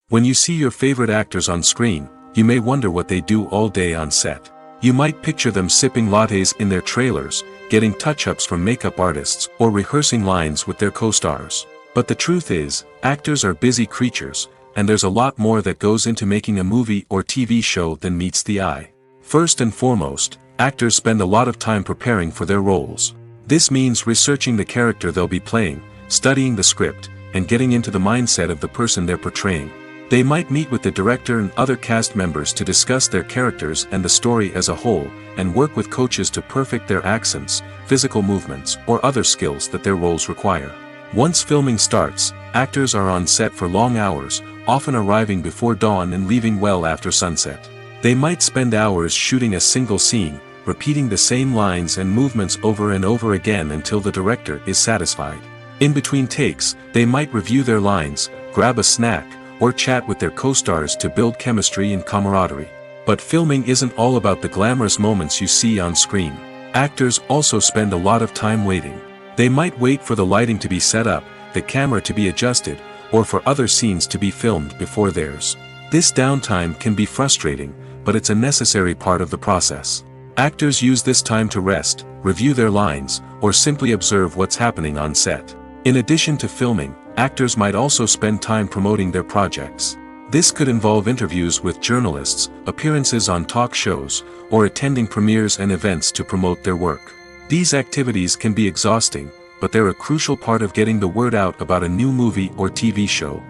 B: When you see your favorite actors on screen, you may wonder what they do all day on set. You might picture them sipping lattes in their trailers, getting touch-ups from makeup artists, or rehearsing lines with their co-stars. But the truth is, actors are busy creatures, and there's a lot more that goes into making a movie or TV show than meets the eye. First and foremost, actors spend a lot of time preparing for their roles. This means researching the character they'll be playing, studying the script, and getting into the mindset of the person they're portraying. They might meet with the director and other cast members to discuss their characters and the story as a whole, and work with coaches to perfect their accents, physical movements, or other skills that their roles require. Once filming starts, actors are on set for long hours, often arriving before dawn and leaving well after sunset. They might spend hours shooting a single scene, repeating the same lines and movements over and over again until the director is satisfied. In between takes, they might review their lines, grab a snack, or chat with their co-stars to build chemistry and camaraderie. But filming isn't all about the glamorous moments you see on screen. Actors also spend a lot of time waiting. They might wait for the lighting to be set up, the camera to be adjusted, or for other scenes to be filmed before theirs. This downtime can be frustrating, but it's a necessary part of the process. Actors use this time to rest, review their lines, or simply observe what's happening on set. In addition to filming, actors might also spend time promoting their projects. This could involve interviews with journalists, appearances on talk shows, or attending premieres and events to promote their work. These activities can be exhausting, but they're a crucial part of getting the word out about a new movie or TV show.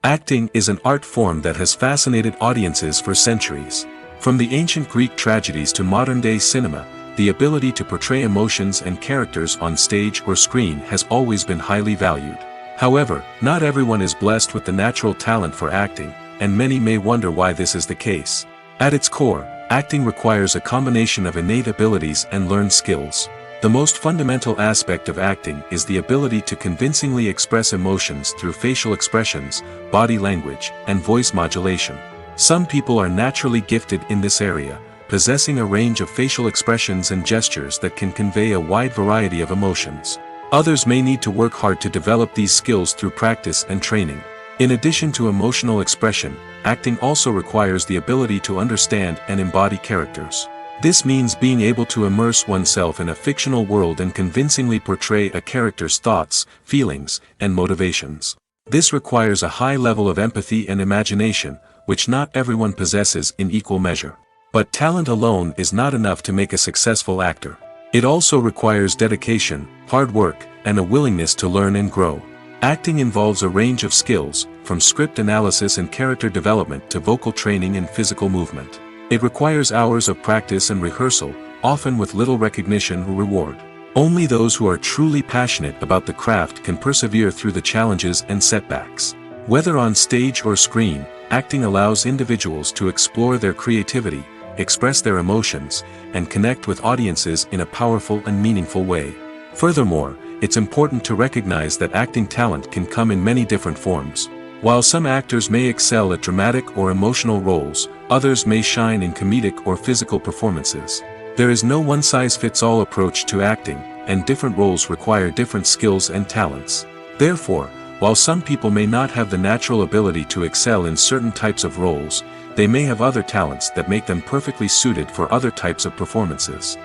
B: Acting is an art form that has fascinated audiences for centuries. From the ancient Greek tragedies to modern-day cinema, the ability to portray emotions and characters on stage or screen has always been highly valued. However, not everyone is blessed with the natural talent for acting, and many may wonder why this is the case. At its core, acting requires a combination of innate abilities and learned skills. The most fundamental aspect of acting is the ability to convincingly express emotions through facial expressions, body language, and voice modulation. Some people are naturally gifted in this area, possessing a range of facial expressions and gestures that can convey a wide variety of emotions. Others may need to work hard to develop these skills through practice and training. In addition to emotional expression, acting also requires the ability to understand and embody characters. This means being able to immerse oneself in a fictional world and convincingly portray a character's thoughts, feelings, and motivations. This requires a high level of empathy and imagination, which not everyone possesses in equal measure. But talent alone is not enough to make a successful actor. It also requires dedication, hard work, and a willingness to learn and grow. Acting involves a range of skills, from script analysis and character development to vocal training and physical movement. It requires hours of practice and rehearsal, often with little recognition or reward. Only those who are truly passionate about the craft can persevere through the challenges and setbacks. Whether on stage or screen, acting allows individuals to explore their creativity, express their emotions, and connect with audiences in a powerful and meaningful way. Furthermore, it's important to recognize that acting talent can come in many different forms. While some actors may excel at dramatic or emotional roles, others may shine in comedic or physical performances. There is no one-size-fits-all approach to acting, and different roles require different skills and talents. Therefore, while some people may not have the natural ability to excel in certain types of roles, they may have other talents that make them perfectly suited for other types of performances.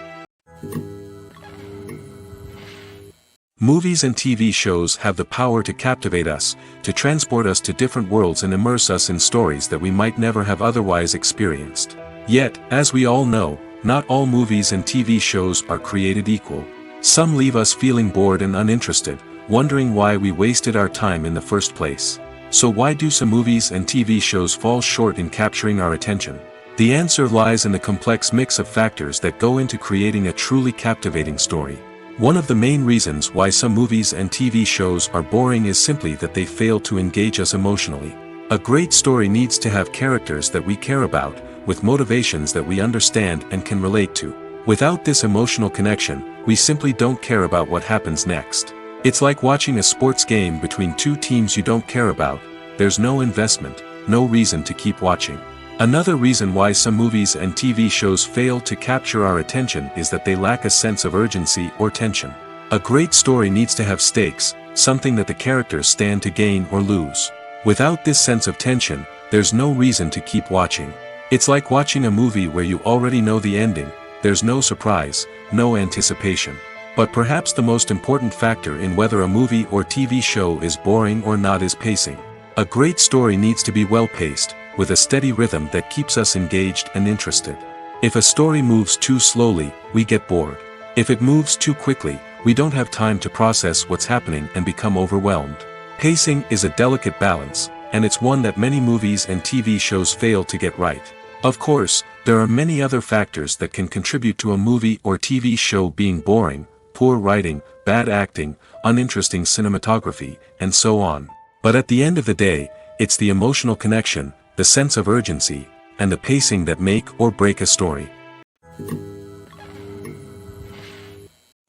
B: Movies and TV shows have the power to captivate us, to transport us to different worlds and immerse us in stories that we might never have otherwise experienced. Yet, as we all know, not all movies and TV shows are created equal. Some leave us feeling bored and uninterested, wondering why we wasted our time in the first place. So why do some movies and TV shows fall short in capturing our attention? The answer lies in the complex mix of factors that go into creating a truly captivating story. One of the main reasons why some movies and TV shows are boring is simply that they fail to engage us emotionally. A great story needs to have characters that we care about, with motivations that we understand and can relate to. Without this emotional connection, we simply don't care about what happens next. It's like watching a sports game between two teams you don't care about. There's no investment, no reason to keep watching. Another reason why some movies and TV shows fail to capture our attention is that they lack a sense of urgency or tension. A great story needs to have stakes, something that the characters stand to gain or lose. Without this sense of tension, there's no reason to keep watching. It's like watching a movie where you already know the ending. There's no surprise, no anticipation. But perhaps the most important factor in whether a movie or TV show is boring or not is pacing. A great story needs to be well-paced, with a steady rhythm that keeps us engaged and interested. If a story moves too slowly, we get bored. If it moves too quickly, we don't have time to process what's happening and become overwhelmed. Pacing is a delicate balance, and it's one that many movies and TV shows fail to get right. Of course, there are many other factors that can contribute to a movie or TV show being boring: poor writing, bad acting, uninteresting cinematography, and so on. But at the end of the day, it's the emotional connection, the sense of urgency, and the pacing that make or break a story.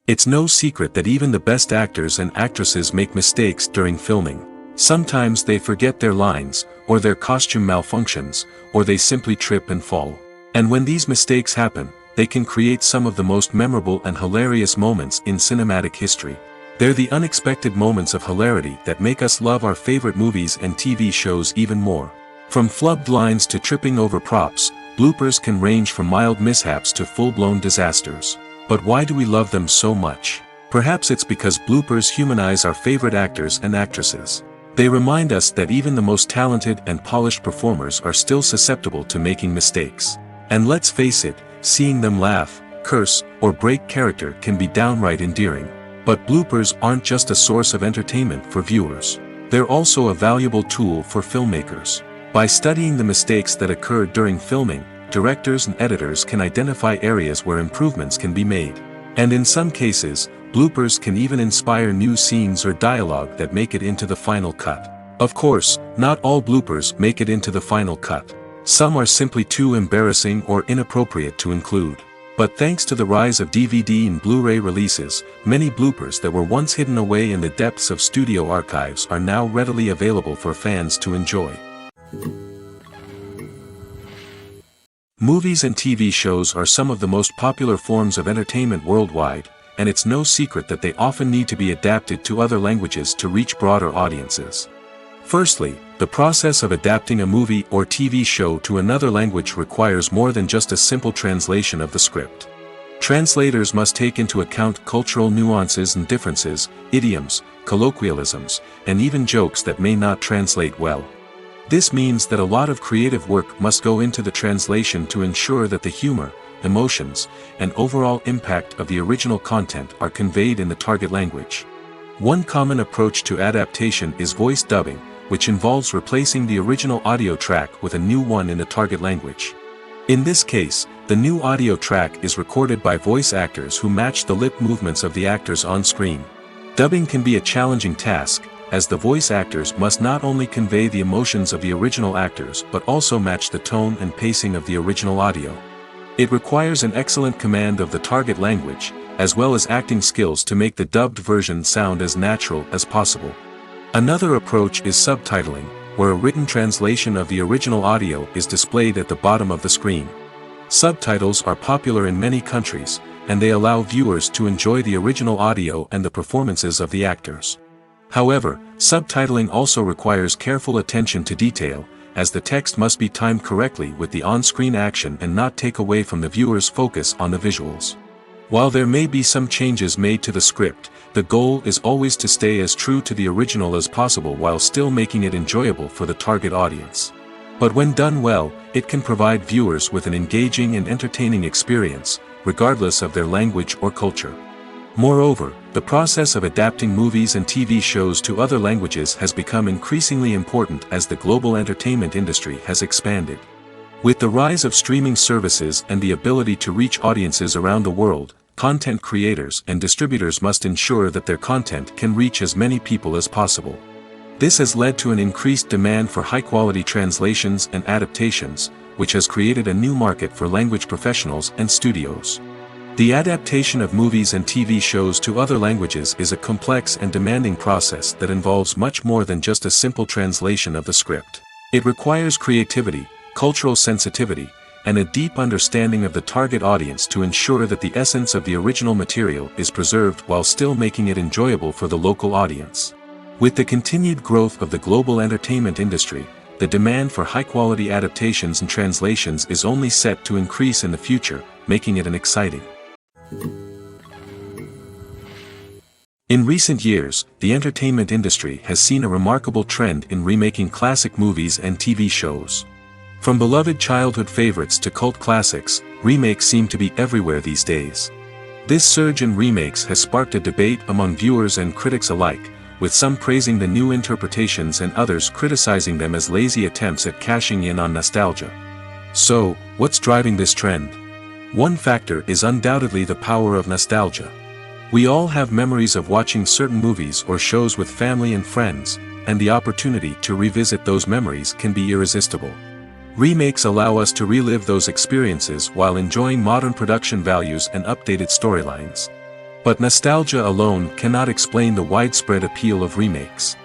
B: It's no secret that even the best actors and actresses make mistakes during filming. Sometimes they forget their lines, or their costume malfunctions, or they simply trip and fall. And when these mistakes happen, they can create some of the most memorable and hilarious moments in cinematic history. They're the unexpected moments of hilarity that make us love our favorite movies and TV shows even more. From flubbed lines to tripping over props, bloopers can range from mild mishaps to full-blown disasters. But why do we love them so much? Perhaps it's because bloopers humanize our favorite actors and actresses. They remind us that even the most talented and polished performers are still susceptible to making mistakes. And let's face it, seeing them laugh, curse, or break character can be downright endearing. But bloopers aren't just a source of entertainment for viewers. They're also a valuable tool for filmmakers. By studying the mistakes that occurred during filming, directors and editors can identify areas where improvements can be made. And in some cases, bloopers can even inspire new scenes or dialogue that make it into the final cut. Of course, not all bloopers make it into the final cut. Some are simply too embarrassing or inappropriate to include. But thanks to the rise of DVD and Blu-ray releases, many bloopers that were once hidden away in the depths of studio archives are now readily available for fans to enjoy. Movies and TV shows are some of the most popular forms of entertainment worldwide, and it's no secret that they often need to be adapted to other languages to reach broader audiences. Firstly, the process of adapting a movie or TV show to another language requires more than just a simple translation of the script. Translators must take into account cultural nuances and differences, idioms, colloquialisms, and even jokes that may not translate well. This means that a lot of creative work must go into the translation to ensure that the humor, emotions, and overall impact of the original content are conveyed in the target language. One common approach to adaptation is voice dubbing, which involves replacing the original audio track with a new one in the target language. In this case, the new audio track is recorded by voice actors who match the lip movements of the actors on screen. Dubbing can be a challenging task, as the voice actors must not only convey the emotions of the original actors but also match the tone and pacing of the original audio. It requires an excellent command of the target language, as well as acting skills to make the dubbed version sound as natural as possible. Another approach is subtitling, where a written translation of the original audio is displayed at the bottom of the screen. Subtitles are popular in many countries, and they allow viewers to enjoy the original audio and the performances of the actors. However, subtitling also requires careful attention to detail, as the text must be timed correctly with the on-screen action and not take away from the viewer's focus on the visuals. While there may be some changes made to the script, the goal is always to stay as true to the original as possible while still making it enjoyable for the target audience. But when done well, it can provide viewers with an engaging and entertaining experience, regardless of their language or culture. Moreover, the process of adapting movies and TV shows to other languages has become increasingly important as the global entertainment industry has expanded. With the rise of streaming services and the ability to reach audiences around the world, content creators and distributors must ensure that their content can reach as many people as possible. This has led to an increased demand for high-quality translations and adaptations, which has created a new market for language professionals and studios. The adaptation of movies and TV shows to other languages is a complex and demanding process that involves much more than just a simple translation of the script. It requires creativity, cultural sensitivity, and a deep understanding of the target audience to ensure that the essence of the original material is preserved while still making it enjoyable for the local audience. With the continued growth of the global entertainment industry, the demand for high-quality adaptations and translations is only set to increase in the future, making it an exciting. In recent years, the entertainment industry has seen a remarkable trend in remaking classic movies and TV shows. From beloved childhood favorites to cult classics, remakes seem to be everywhere these days. This surge in remakes has sparked a debate among viewers and critics alike, with some praising the new interpretations and others criticizing them as lazy attempts at cashing in on nostalgia. So, what's driving this trend? One factor is undoubtedly the power of nostalgia. We all have memories of watching certain movies or shows with family and friends, and the opportunity to revisit those memories can be irresistible. Remakes allow us to relive those experiences while enjoying modern production values and updated storylines. But nostalgia alone cannot explain the widespread appeal of remakes.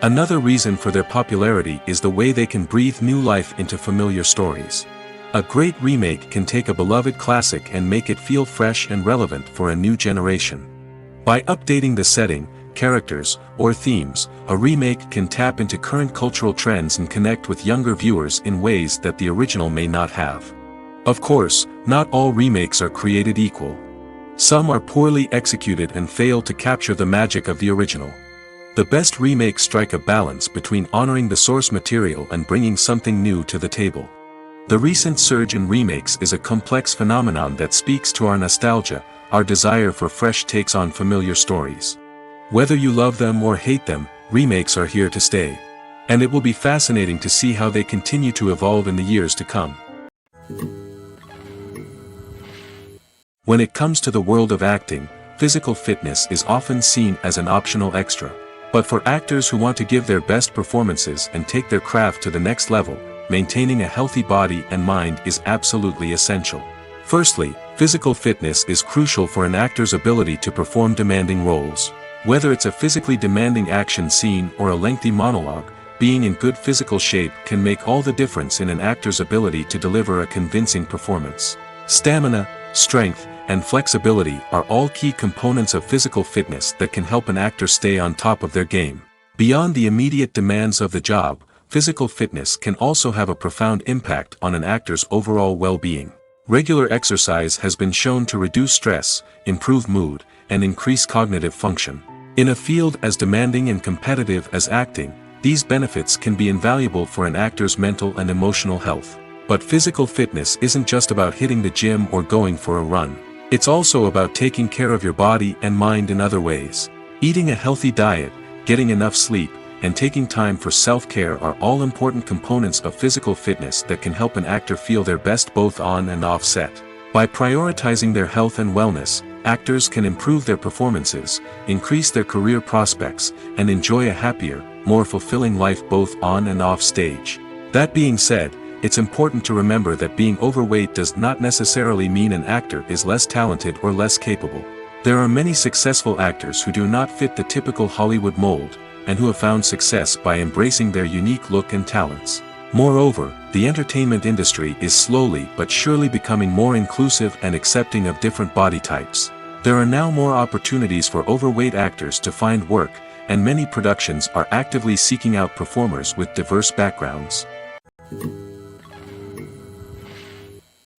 B: Another reason for their popularity is the way they can breathe new life into familiar stories. A great remake can take a beloved classic and make it feel fresh and relevant for a new generation. By updating the setting, characters, or themes, a remake can tap into current cultural trends and connect with younger viewers in ways that the original may not have. Of course, not all remakes are created equal. Some are poorly executed and fail to capture the magic of the original. The best remakes strike a balance between honoring the source material and bringing something new to the table. The recent surge in remakes is a complex phenomenon that speaks to our nostalgia, our desire for fresh takes on familiar stories. Whether you love them or hate them, remakes are here to stay. And it will be fascinating to see how they continue to evolve in the years to come. When it comes to the world of acting, physical fitness is often seen as an optional extra. But for actors who want to give their best performances and take their craft to the next level, maintaining a healthy body and mind is absolutely essential. Firstly, physical fitness is crucial for an actor's ability to perform demanding roles. Whether it's a physically demanding action scene or a lengthy monologue, being in good physical shape can make all the difference in an actor's ability to deliver a convincing performance. Stamina, strength, and flexibility are all key components of physical fitness that can help an actor stay on top of their game. Beyond the immediate demands of the job, physical fitness can also have a profound impact on an actor's overall well-being. Regular exercise has been shown to reduce stress, improve mood, and increase cognitive function. In a field as demanding and competitive as acting, these benefits can be invaluable for an actor's mental and emotional health. But physical fitness isn't just about hitting the gym or going for a run. It's also about taking care of your body and mind in other ways. Eating a healthy diet, getting enough sleep, and taking time for self-care are all important components of physical fitness that can help an actor feel their best both on and off set. By prioritizing their health and wellness, actors can improve their performances, increase their career prospects, and enjoy a happier, more fulfilling life both on and off stage. That being said, it's important to remember that being overweight does not necessarily mean an actor is less talented or less capable. There are many successful actors who do not fit the typical Hollywood mold, and who have found success by embracing their unique look and talents. Moreover, the entertainment industry is slowly but surely becoming more inclusive and accepting of different body types. There are now more opportunities for overweight actors to find work, and many productions are actively seeking out performers with diverse backgrounds.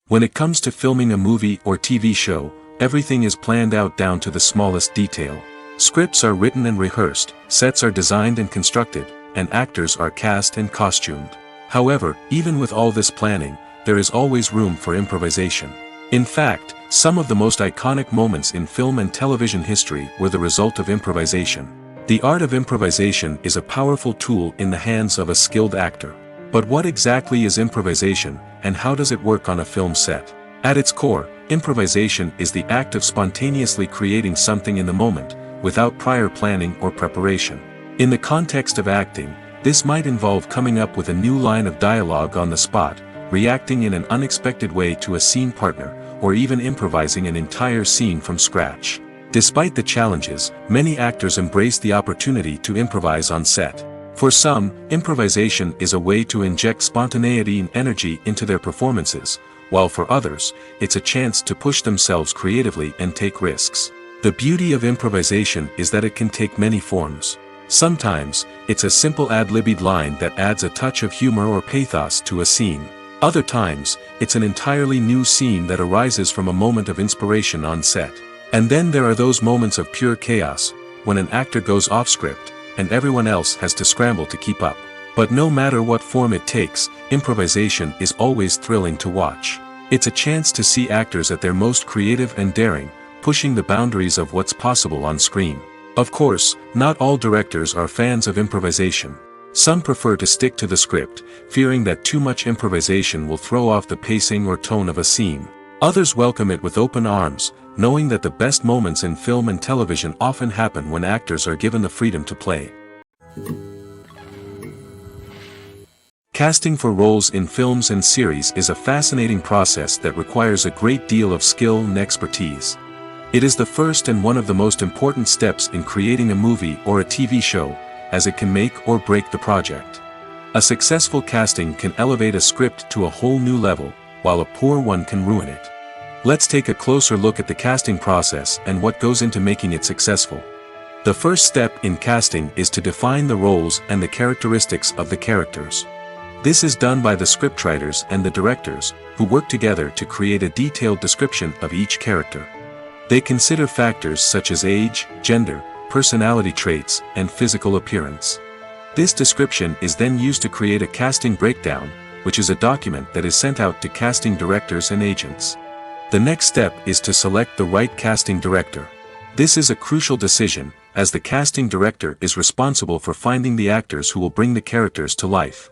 B: When it comes to filming a movie or TV show, everything is planned out down to the smallest detail. Scripts are written and rehearsed, sets are designed and constructed, and actors are cast and costumed. However, even with all this planning, there is always room for improvisation. In fact, some of the most iconic moments in film and television history were the result of improvisation. The art of improvisation is a powerful tool in the hands of a skilled actor. But what exactly is improvisation, and how does it work on a film set? At its core, improvisation is the act of spontaneously creating something in the moment, without prior planning or preparation. In the context of acting, this might involve coming up with a new line of dialogue on the spot, reacting in an unexpected way to a scene partner, or even improvising an entire scene from scratch. Despite the challenges, many actors embrace the opportunity to improvise on set. For some, improvisation is a way to inject spontaneity and energy into their performances, while for others, it's a chance to push themselves creatively and take risks. The beauty of improvisation is that it can take many forms. Sometimes, it's a simple ad-libbed line that adds a touch of humor or pathos to a scene. Other times, it's an entirely new scene that arises from a moment of inspiration on set. And then there are those moments of pure chaos, when an actor goes off script, and everyone else has to scramble to keep up. But no matter what form it takes, improvisation is always thrilling to watch. It's a chance to see actors at their most creative and daring, pushing the boundaries of what's possible on screen. Of course, not all directors are fans of improvisation. Some prefer to stick to the script, fearing that too much improvisation will throw off the pacing or tone of a scene. Others welcome it with open arms, knowing that the best moments in film and television often happen when actors are given the freedom to play. Casting for roles in films and series is a fascinating process that requires a great deal of skill and expertise. It is the first and one of the most important steps in creating a movie or a TV show, as it can make or break the project. A successful casting can elevate a script to a whole new level, while a poor one can ruin it. Let's take a closer look at the casting process and what goes into making it successful. The first step in casting is to define the roles and the characteristics of the characters. This is done by the scriptwriters and the directors, who work together to create a detailed description of each character. They consider factors such as age, gender, personality traits, and physical appearance. This description is then used to create a casting breakdown, which is a document that is sent out to casting directors and agents. The next step is to select the right casting director. This is a crucial decision, as the casting director is responsible for finding the actors who will bring the characters to life.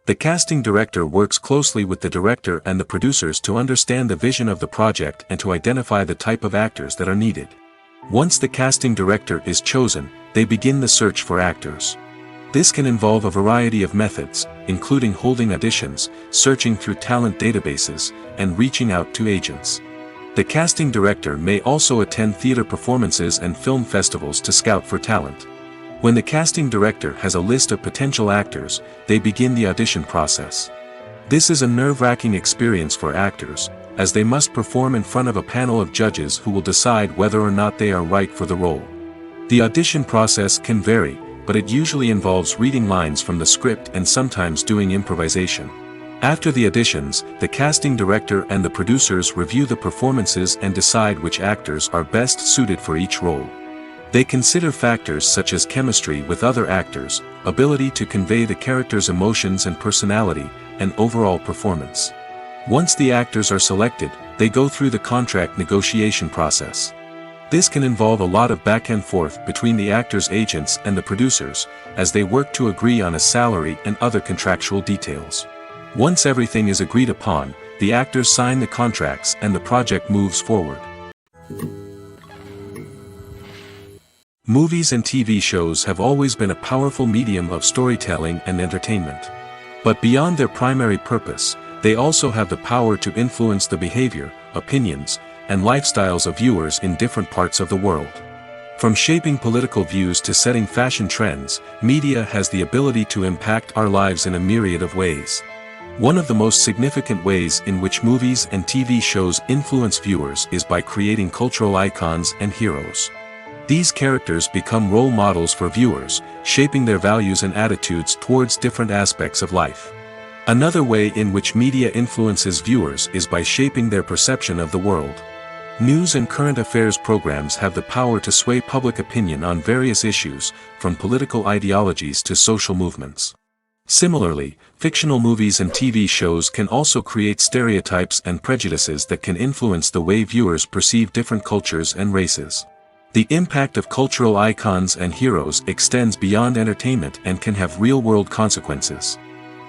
B: The casting director works closely with the director and the producers to understand the vision of the project and to identify the type of actors that are needed. Once the casting director is chosen, they begin the search for actors. This can involve a variety of methods, including holding auditions, searching through talent databases, and reaching out to agents. The casting director may also attend theater performances and film festivals to scout for talent. When the casting director has a list of potential actors, they begin the audition process. This is a nerve-wracking experience for actors, as they must perform in front of a panel of judges who will decide whether or not they are right for the role. The audition process can vary, but it usually involves reading lines from the script and sometimes doing improvisation. After the auditions, the casting director and the producers review the performances and decide which actors are best suited for each role. They consider factors such as chemistry with other actors, ability to convey the character's emotions and personality, and overall performance. Once the actors are selected, they go through the contract negotiation process. This can involve a lot of back and forth between the actors' agents and the producers, as they work to agree on a salary and other contractual details. Once everything is agreed upon, the actors sign the contracts and the project moves forward. Movies and TV shows have always been a powerful medium of storytelling and entertainment. But beyond their primary purpose, they also have the power to influence the behavior, opinions, and lifestyles of viewers in different parts of the world. From shaping political views to setting fashion trends, media has the ability to impact our lives in a myriad of ways. One of the most significant ways in which movies and TV shows influence viewers is by creating cultural icons and heroes. These characters become role models for viewers, shaping their values and attitudes towards different aspects of life. Another way in which media influences viewers is by shaping their perception of the world. News and current affairs programs have the power to sway public opinion on various issues, from political ideologies to social movements. Similarly, fictional movies and TV shows can also create stereotypes and prejudices that can influence the way viewers perceive different cultures and races. The impact of cultural icons and heroes extends beyond entertainment and can have real-world consequences.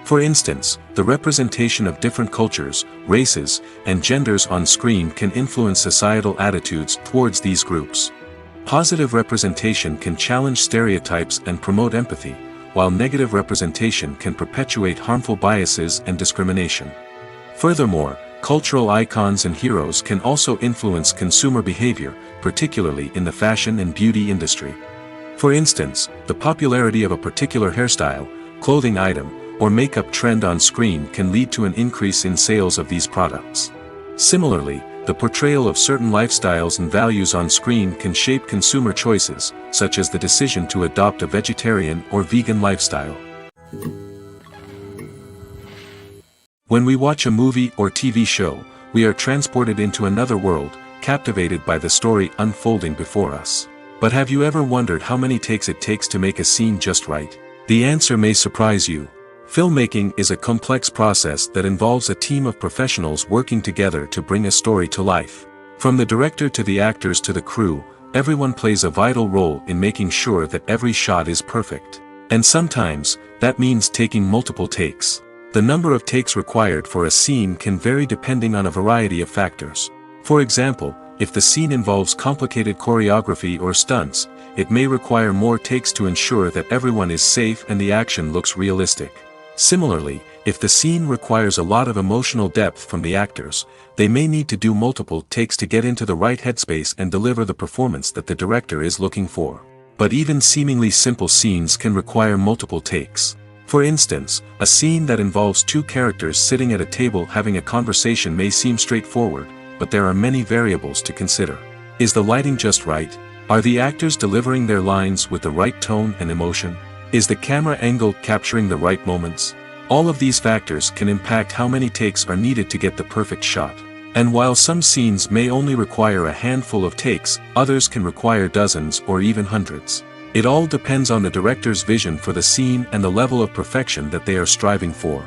B: For instance, the representation of different cultures, races, and genders on screen can influence societal attitudes towards these groups. Positive representation can challenge stereotypes and promote empathy, while negative representation can perpetuate harmful biases and discrimination. Furthermore, cultural icons and heroes can also influence consumer behavior, particularly in the fashion and beauty industry. For instance, the popularity of a particular hairstyle, clothing item, or makeup trend on screen can lead to an increase in sales of these products. Similarly, the portrayal of certain lifestyles and values on screen can shape consumer choices, such as the decision to adopt a vegetarian or vegan lifestyle. When we watch a movie or TV show, we are transported into another world, captivated by the story unfolding before us. But have you ever wondered how many takes it takes to make a scene just right? The answer may surprise you. Filmmaking is a complex process that involves a team of professionals working together to bring a story to life. From the director to the actors to the crew, everyone plays a vital role in making sure that every shot is perfect. And sometimes, that means taking multiple takes. The number of takes required for a scene can vary depending on a variety of factors. For example, if the scene involves complicated choreography or stunts, it may require more takes to ensure that everyone is safe and the action looks realistic. Similarly, if the scene requires a lot of emotional depth from the actors, they may need to do multiple takes to get into the right headspace and deliver the performance that the director is looking for. But even seemingly simple scenes can require multiple takes. For instance, a scene that involves two characters sitting at a table having a conversation may seem straightforward, but there are many variables to consider. Is the lighting just right? Are the actors delivering their lines with the right tone and emotion? Is the camera angle capturing the right moments? All of these factors can impact how many takes are needed to get the perfect shot. And while some scenes may only require a handful of takes, others can require dozens or even hundreds. It all depends on the director's vision for the scene and the level of perfection that they are striving for.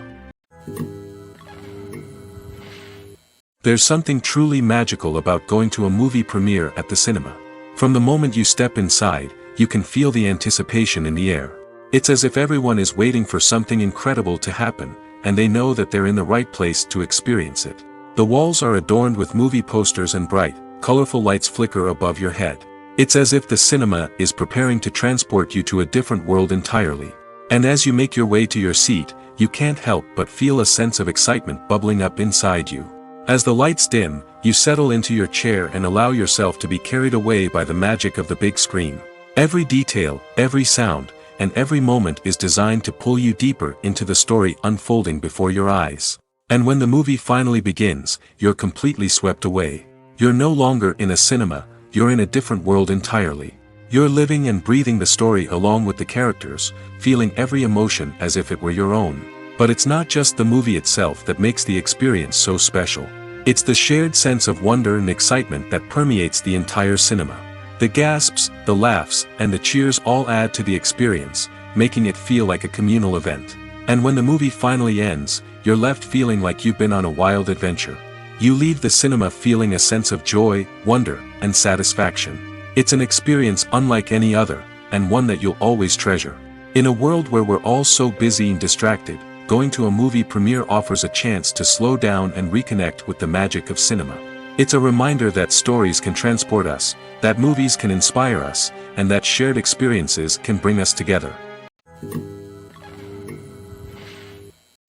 B: There's something truly magical about going to a movie premiere at the cinema. From the moment you step inside, you can feel the anticipation in the air. It's as if everyone is waiting for something incredible to happen, and they know that they're in the right place to experience it. The walls are adorned with movie posters and bright, colorful lights flicker above your head. It's as if the cinema is preparing to transport you to a different world entirely. And as you make your way to your seat, you can't help but feel a sense of excitement bubbling up inside you. As the lights dim, you settle into your chair and allow yourself to be carried away by the magic of the big screen. Every detail, every sound, and every moment is designed to pull you deeper into the story unfolding before your eyes. And when the movie finally begins, you're completely swept away. You're no longer in a cinema, you're in a different world entirely. You're living and breathing the story along with the characters, feeling every emotion as if it were your own. But it's not just the movie itself that makes the experience so special. It's the shared sense of wonder and excitement that permeates the entire cinema. The gasps, the laughs, and the cheers all add to the experience, making it feel like a communal event. And when the movie finally ends, you're left feeling like you've been on a wild adventure. You leave the cinema feeling a sense of joy, wonder, and satisfaction. It's an experience unlike any other, and one that you'll always treasure. In a world where we're all so busy and distracted, going to a movie premiere offers a chance to slow down and reconnect with the magic of cinema. It's a reminder that stories can transport us, that movies can inspire us, and that shared experiences can bring us together.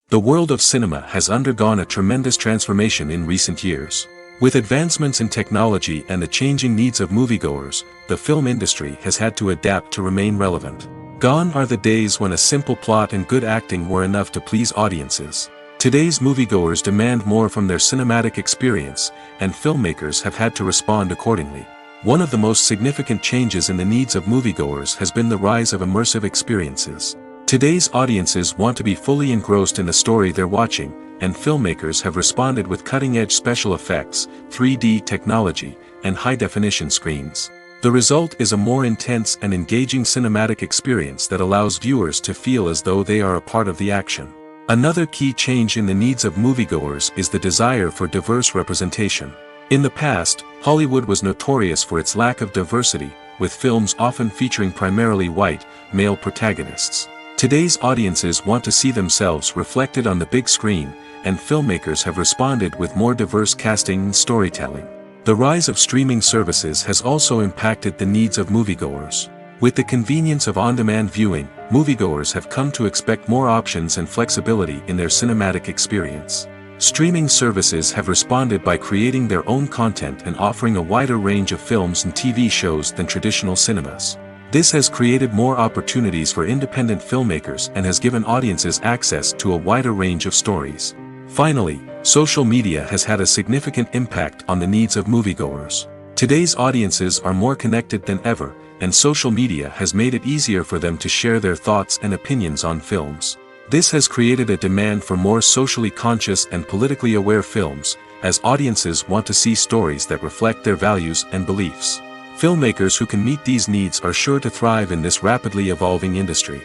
B: The world of cinema has undergone a tremendous transformation in recent years. With advancements in technology and the changing needs of moviegoers, the film industry has had to adapt to remain relevant. Gone are the days when a simple plot and good acting were enough to please audiences. Today's moviegoers demand more from their cinematic experience, and filmmakers have had to respond accordingly. One of the most significant changes in the needs of moviegoers has been the rise of immersive experiences. Today's audiences want to be fully engrossed in the story they're watching, and filmmakers have responded with cutting-edge special effects, 3D technology, and high-definition screens. The result is a more intense and engaging cinematic experience that allows viewers to feel as though they are a part of the action. Another key change in the needs of moviegoers is the desire for diverse representation. In the past, Hollywood was notorious for its lack of diversity, with films often featuring primarily white, male protagonists. Today's audiences want to see themselves reflected on the big screen, and filmmakers have responded with more diverse casting and storytelling. The rise of streaming services has also impacted the needs of moviegoers. With the convenience of on-demand viewing, moviegoers have come to expect more options and flexibility in their cinematic experience. Streaming services have responded by creating their own content and offering a wider range of films and TV shows than traditional cinemas. This has created more opportunities for independent filmmakers and has given audiences access to a wider range of stories. Finally, social media has had a significant impact on the needs of moviegoers. Today's audiences are more connected than ever, and social media has made it easier for them to share their thoughts and opinions on films. This has created a demand for more socially conscious and politically aware films, as audiences want to see stories that reflect their values and beliefs. Filmmakers who can meet these needs are sure to thrive in this rapidly evolving industry.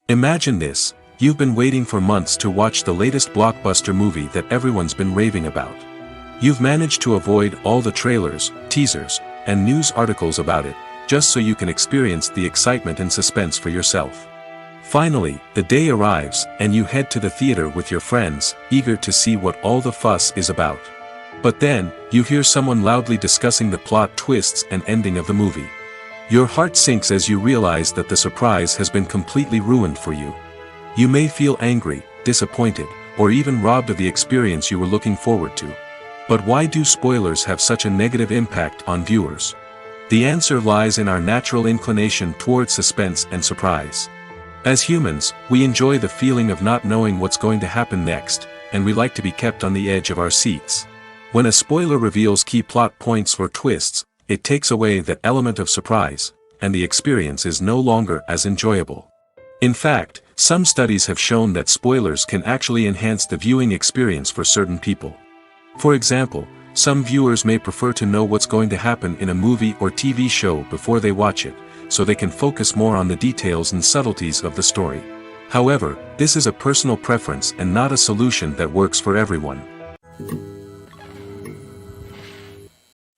B: Imagine this: you've been waiting for months to watch the latest blockbuster movie that everyone's been raving about. You've managed to avoid all the trailers, teasers, and news articles about it, just so you can experience the excitement and suspense for yourself. Finally, the day arrives, and you head to the theater with your friends, eager to see what all the fuss is about. But then, you hear someone loudly discussing the plot twists and ending of the movie. Your heart sinks as you realize that the surprise has been completely ruined for you. You may feel angry, disappointed, or even robbed of the experience you were looking forward to. But why do spoilers have such a negative impact on viewers? The answer lies in our natural inclination towards suspense and surprise. As humans, we enjoy the feeling of not knowing what's going to happen next, and we like to be kept on the edge of our seats. When a spoiler reveals key plot points or twists, it takes away that element of surprise, and the experience is no longer as enjoyable. In fact, some studies have shown that spoilers can actually enhance the viewing experience for certain people. For example, some viewers may prefer to know what's going to happen in a movie or TV show before they watch it, so they can focus more on the details and subtleties of the story. However, this is a personal preference and not a solution that works for everyone.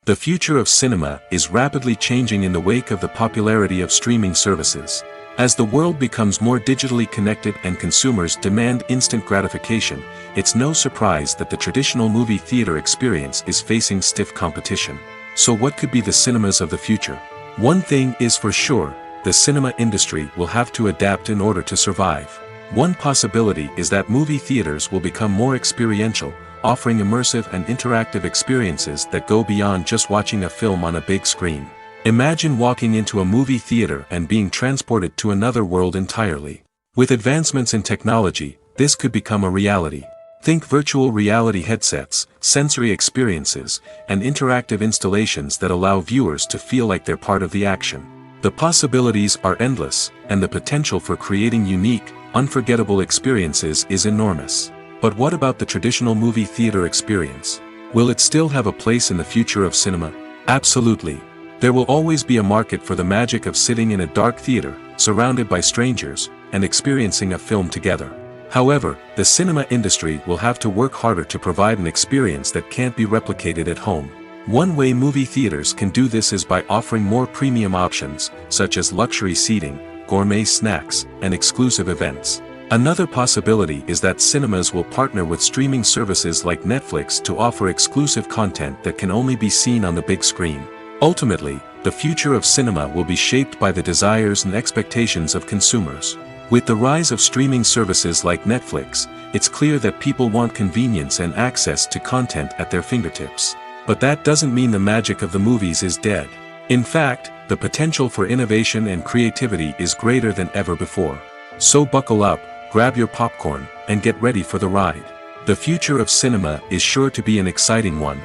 B: The future of cinema is rapidly changing in the wake of the popularity of streaming services. As the world becomes more digitally connected and consumers demand instant gratification, it's no surprise that the traditional movie theater experience is facing stiff competition. So what could be the cinemas of the future? One thing is for sure: the cinema industry will have to adapt in order to survive. One possibility is that movie theaters will become more experiential, offering immersive and interactive experiences that go beyond just watching a film on a big screen. Imagine walking into a movie theater and being transported to another world entirely. With advancements in technology, this could become a reality. Think virtual reality headsets, sensory experiences, and interactive installations that allow viewers to feel like they're part of the action. The possibilities are endless, and the potential for creating unique, unforgettable experiences is enormous. But what about the traditional movie theater experience? Will it still have a place in the future of cinema? Absolutely. There will always be a market for the magic of sitting in a dark theater, surrounded by strangers, and experiencing a film together. However, the cinema industry will have to work harder to provide an experience that can't be replicated at home. One way movie theaters can do this is by offering more premium options, such as luxury seating, gourmet snacks, and exclusive events. Another possibility is that cinemas will partner with streaming services like Netflix to offer exclusive content that can only be seen on the big screen. Ultimately, the future of cinema will be shaped by the desires and expectations of consumers. With the rise of streaming services like Netflix, it's clear that people want convenience and access to content at their fingertips. But that doesn't mean the magic of the movies is dead. In fact, the potential for innovation and creativity is greater than ever before. So buckle up, grab your popcorn, and get ready for the ride. The future of cinema is sure to be an exciting one.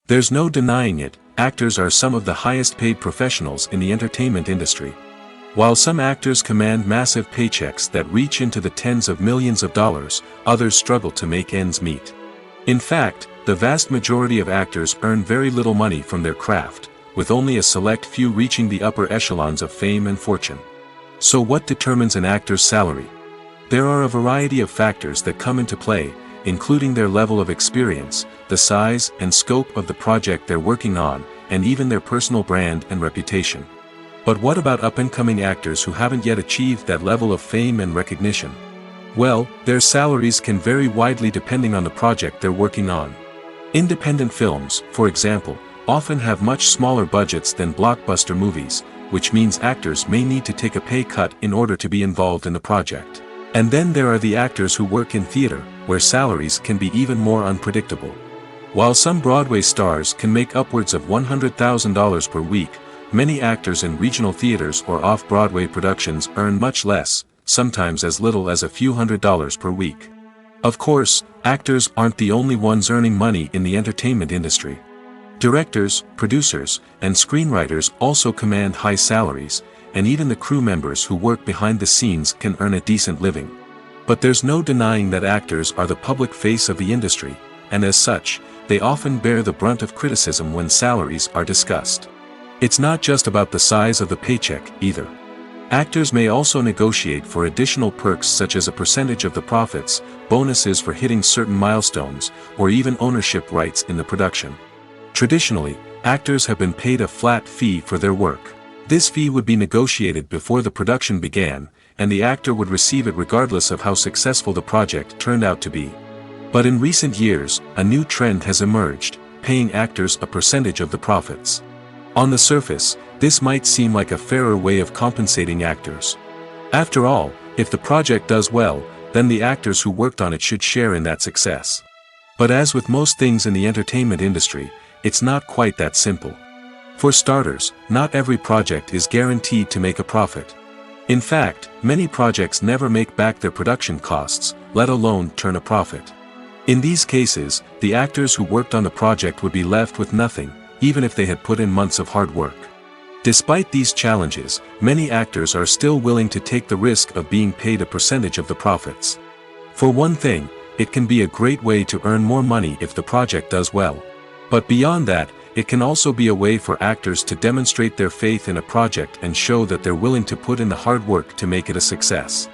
B: There's no denying it, actors are some of the highest paid professionals in the entertainment industry. While some actors command massive paychecks that reach into the tens of millions of dollars, others struggle to make ends meet. In fact, the vast majority of actors earn very little money from their craft, with only a select few reaching the upper echelons of fame and fortune. So what determines an actor's salary? There are a variety of factors that come into play, including their level of experience, the size and scope of the project they're working on, and even their personal brand and reputation. But what about up-and-coming actors who haven't yet achieved that level of fame and recognition? Well, their salaries can vary widely depending on the project they're working on. Independent films, for example, often have much smaller budgets than blockbuster movies, which means actors may need to take a pay cut in order to be involved in the project. And then there are the actors who work in theater, where salaries can be even more unpredictable. While some Broadway stars can make upwards of $100,000 per week, many actors in regional theaters or off-Broadway productions earn much less, sometimes as little as a few $100s per week. Of course, actors aren't the only ones earning money in the entertainment industry. Directors, producers, and screenwriters also command high salaries, and even the crew members who work behind the scenes can earn a decent living. But there's no denying that actors are the public face of the industry, and as such, they often bear the brunt of criticism when salaries are discussed. It's not just about the size of the paycheck, either. Actors may also negotiate for additional perks such as a percentage of the profits, bonuses for hitting certain milestones, or even ownership rights in the production. Traditionally, actors have been paid a flat fee for their work. This fee would be negotiated before the production began, and the actor would receive it regardless of how successful the project turned out to be. But in recent years, a new trend has emerged, paying actors a percentage of the profits. On the surface, this might seem like a fairer way of compensating actors. After all, if the project does well, then the actors who worked on it should share in that success. But as with most things in the entertainment industry, it's not quite that simple. For starters, not every project is guaranteed to make a profit. In fact, many projects never make back their production costs, let alone turn a profit. In these cases, the actors who worked on the project would be left with nothing, even if they had put in months of hard work. Despite these challenges, many actors are still willing to take the risk of being paid a percentage of the profits. For one thing, it can be a great way to earn more money if the project does well. But beyond that, it can also be a way for actors to demonstrate their faith in a project and show that they're willing to put in the hard work to make it a success.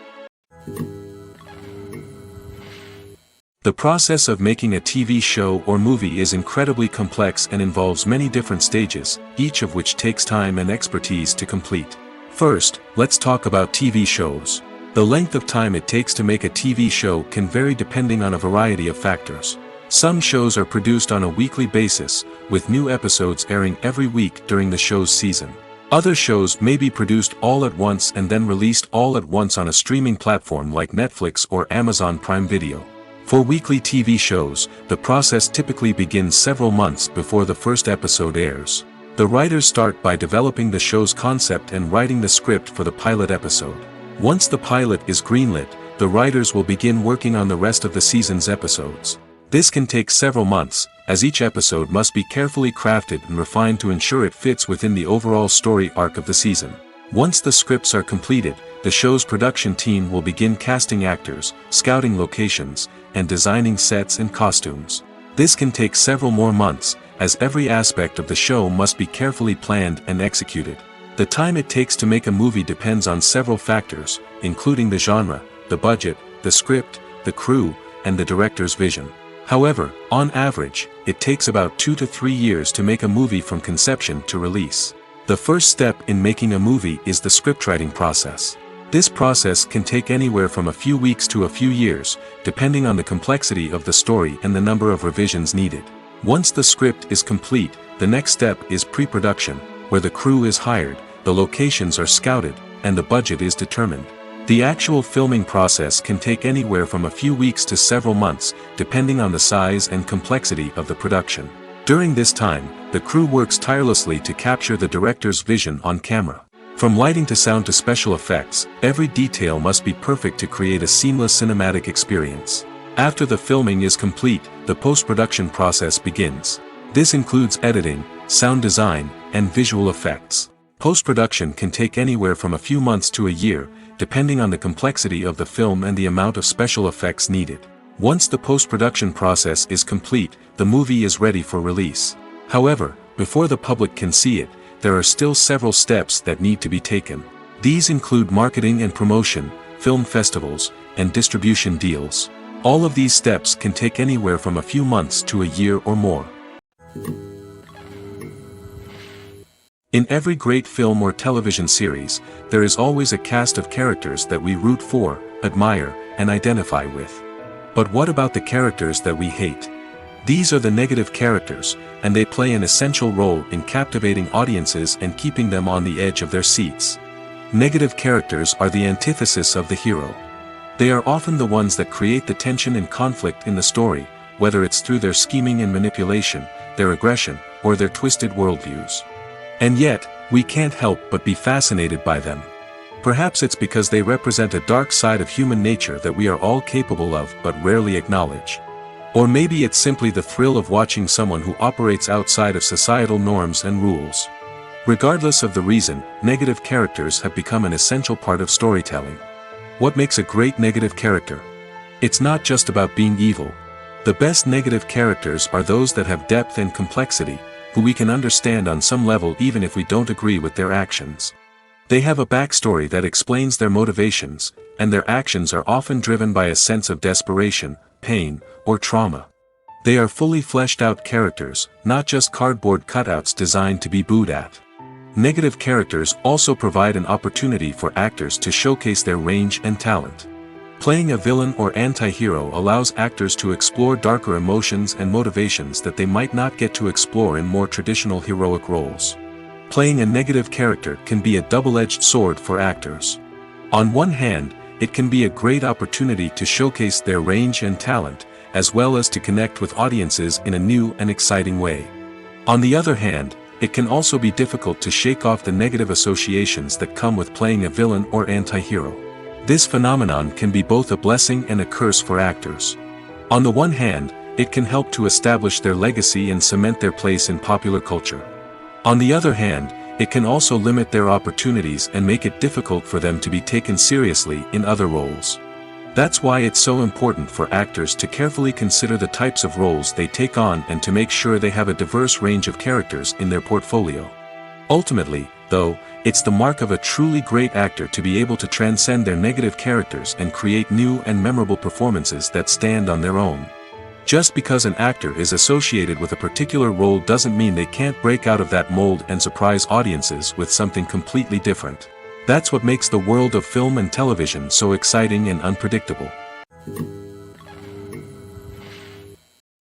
B: The process of making a TV show or movie is incredibly complex and involves many different stages, each of which takes time and expertise to complete. First, let's talk about TV shows. The length of time it takes to make a TV show can vary depending on a variety of factors. Some shows are produced on a weekly basis, with new episodes airing every week during the show's season. Other shows may be produced all at once and then released all at once on a streaming platform like Netflix or Amazon Prime Video. For weekly TV shows, the process typically begins several months before the first episode airs. The writers start by developing the show's concept and writing the script for the pilot episode. Once the pilot is greenlit, the writers will begin working on the rest of the season's episodes. This can take several months, as each episode must be carefully crafted and refined to ensure it fits within the overall story arc of the season. Once the scripts are completed, the show's production team will begin casting actors, scouting locations, and designing sets and costumes. This can take several more months, as every aspect of the show must be carefully planned and executed. The time it takes to make a movie depends on several factors, including the genre, the budget, the script, the crew, and the director's vision. However, on average, it takes about 2 to 3 years to make a movie from conception to release. The first step in making a movie is the scriptwriting process. This process can take anywhere from a few weeks to a few years, depending on the complexity of the story and the number of revisions needed. Once the script is complete, the next step is pre-production, where the crew is hired, the locations are scouted, and the budget is determined. The actual filming process can take anywhere from a few weeks to several months, depending on the size and complexity of the production. During this time, the crew works tirelessly to capture the director's vision on camera. From lighting to sound to special effects, every detail must be perfect to create a seamless cinematic experience. After the filming is complete, the post-production process begins. This includes editing, sound design, and visual effects. Post-production can take anywhere from a few months to a year, depending on the complexity of the film and the amount of special effects needed. Once the post-production process is complete, the movie is ready for release. However, before the public can see it, there are still several steps that need to be taken. These include marketing and promotion, film festivals, and distribution deals. All of these steps can take anywhere from a few months to a year or more. In every great film or television series, there is always a cast of characters that we root for, admire, and identify with. But what about the characters that we hate? These are the negative characters, and they play an essential role in captivating audiences and keeping them on the edge of their seats. Negative characters are the antithesis of the hero. They are often the ones that create the tension and conflict in the story, whether it's through their scheming and manipulation, their aggression, or their twisted worldviews. And yet, we can't help but be fascinated by them. Perhaps it's because they represent a dark side of human nature that we are all capable of but rarely acknowledge. Or maybe it's simply the thrill of watching someone who operates outside of societal norms and rules. Regardless of the reason, negative characters have become an essential part of storytelling. What makes a great negative character? It's not just about being evil. The best negative characters are those that have depth and complexity, who we can understand on some level even if we don't agree with their actions. They have a backstory that explains their motivations, and their actions are often driven by a sense of desperation, pain, or trauma. They are fully fleshed out characters, not just cardboard cutouts designed to be booed at. Negative characters also provide an opportunity for actors to showcase their range and talent. Playing a villain or anti-hero allows actors to explore darker emotions and motivations that they might not get to explore in more traditional heroic roles. Playing a negative character can be a double-edged sword for actors. On one hand, it can be a great opportunity to showcase their range and talent, as well as to connect with audiences in a new and exciting way. On the other hand, it can also be difficult to shake off the negative associations that come with playing a villain or anti-hero. This phenomenon can be both a blessing and a curse for actors. On the one hand, it can help to establish their legacy and cement their place in popular culture. On the other hand, it can also limit their opportunities and make it difficult for them to be taken seriously in other roles. That's why it's so important for actors to carefully consider the types of roles they take on and to make sure they have a diverse range of characters in their portfolio. Ultimately, though, it's the mark of a truly great actor to be able to transcend their negative characters and create new and memorable performances that stand on their own. Just because an actor is associated with a particular role doesn't mean they can't break out of that mold and surprise audiences with something completely different. That's what makes the world of film and television so exciting and unpredictable.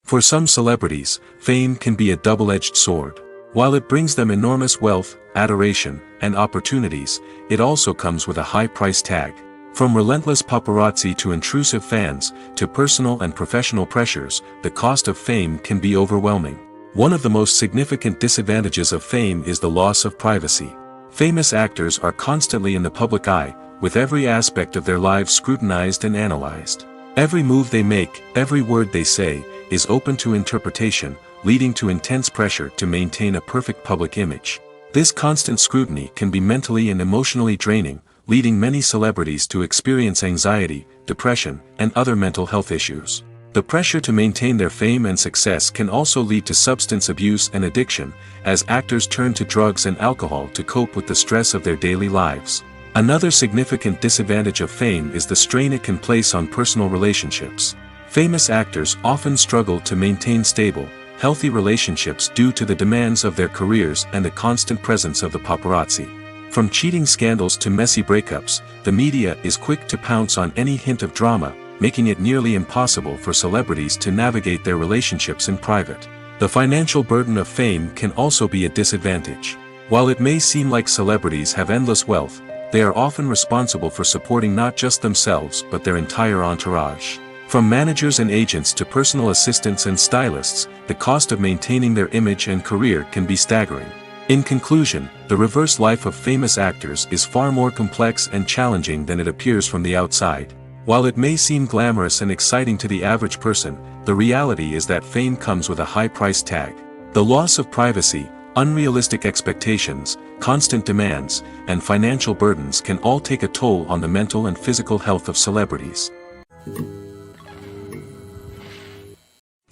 B: For some celebrities, fame can be a double-edged sword. While it brings them enormous wealth, adoration, and opportunities, it also comes with a high price tag. From relentless paparazzi to intrusive fans, to personal and professional pressures, the cost of fame can be overwhelming. One of the most significant disadvantages of fame is the loss of privacy. Famous actors are constantly in the public eye, with every aspect of their lives scrutinized and analyzed. Every move they make, every word they say, is open to interpretation, leading to intense pressure to maintain a perfect public image. This constant scrutiny can be mentally and emotionally draining, leading many celebrities to experience anxiety, depression, and other mental health issues. The pressure to maintain their fame and success can also lead to substance abuse and addiction, as actors turn to drugs and alcohol to cope with the stress of their daily lives. Another significant disadvantage of fame is the strain it can place on personal relationships. Famous actors often struggle to maintain stable, healthy relationships due to the demands of their careers and the constant presence of the paparazzi. From cheating scandals to messy breakups, the media is quick to pounce on any hint of drama, making it nearly impossible for celebrities to navigate their relationships in private. The financial burden of fame can also be a disadvantage. While it may seem like celebrities have endless wealth, they are often responsible for supporting not just themselves but their entire entourage. From managers and agents to personal assistants and stylists, the cost of maintaining their image and career can be staggering. In conclusion, the reverse life of famous actors is far more complex and challenging than it appears from the outside. While it may seem glamorous and exciting to the average person, the reality is that fame comes with a high price tag. The loss of privacy, unrealistic expectations, constant demands, and financial burdens can all take a toll on the mental and physical health of celebrities.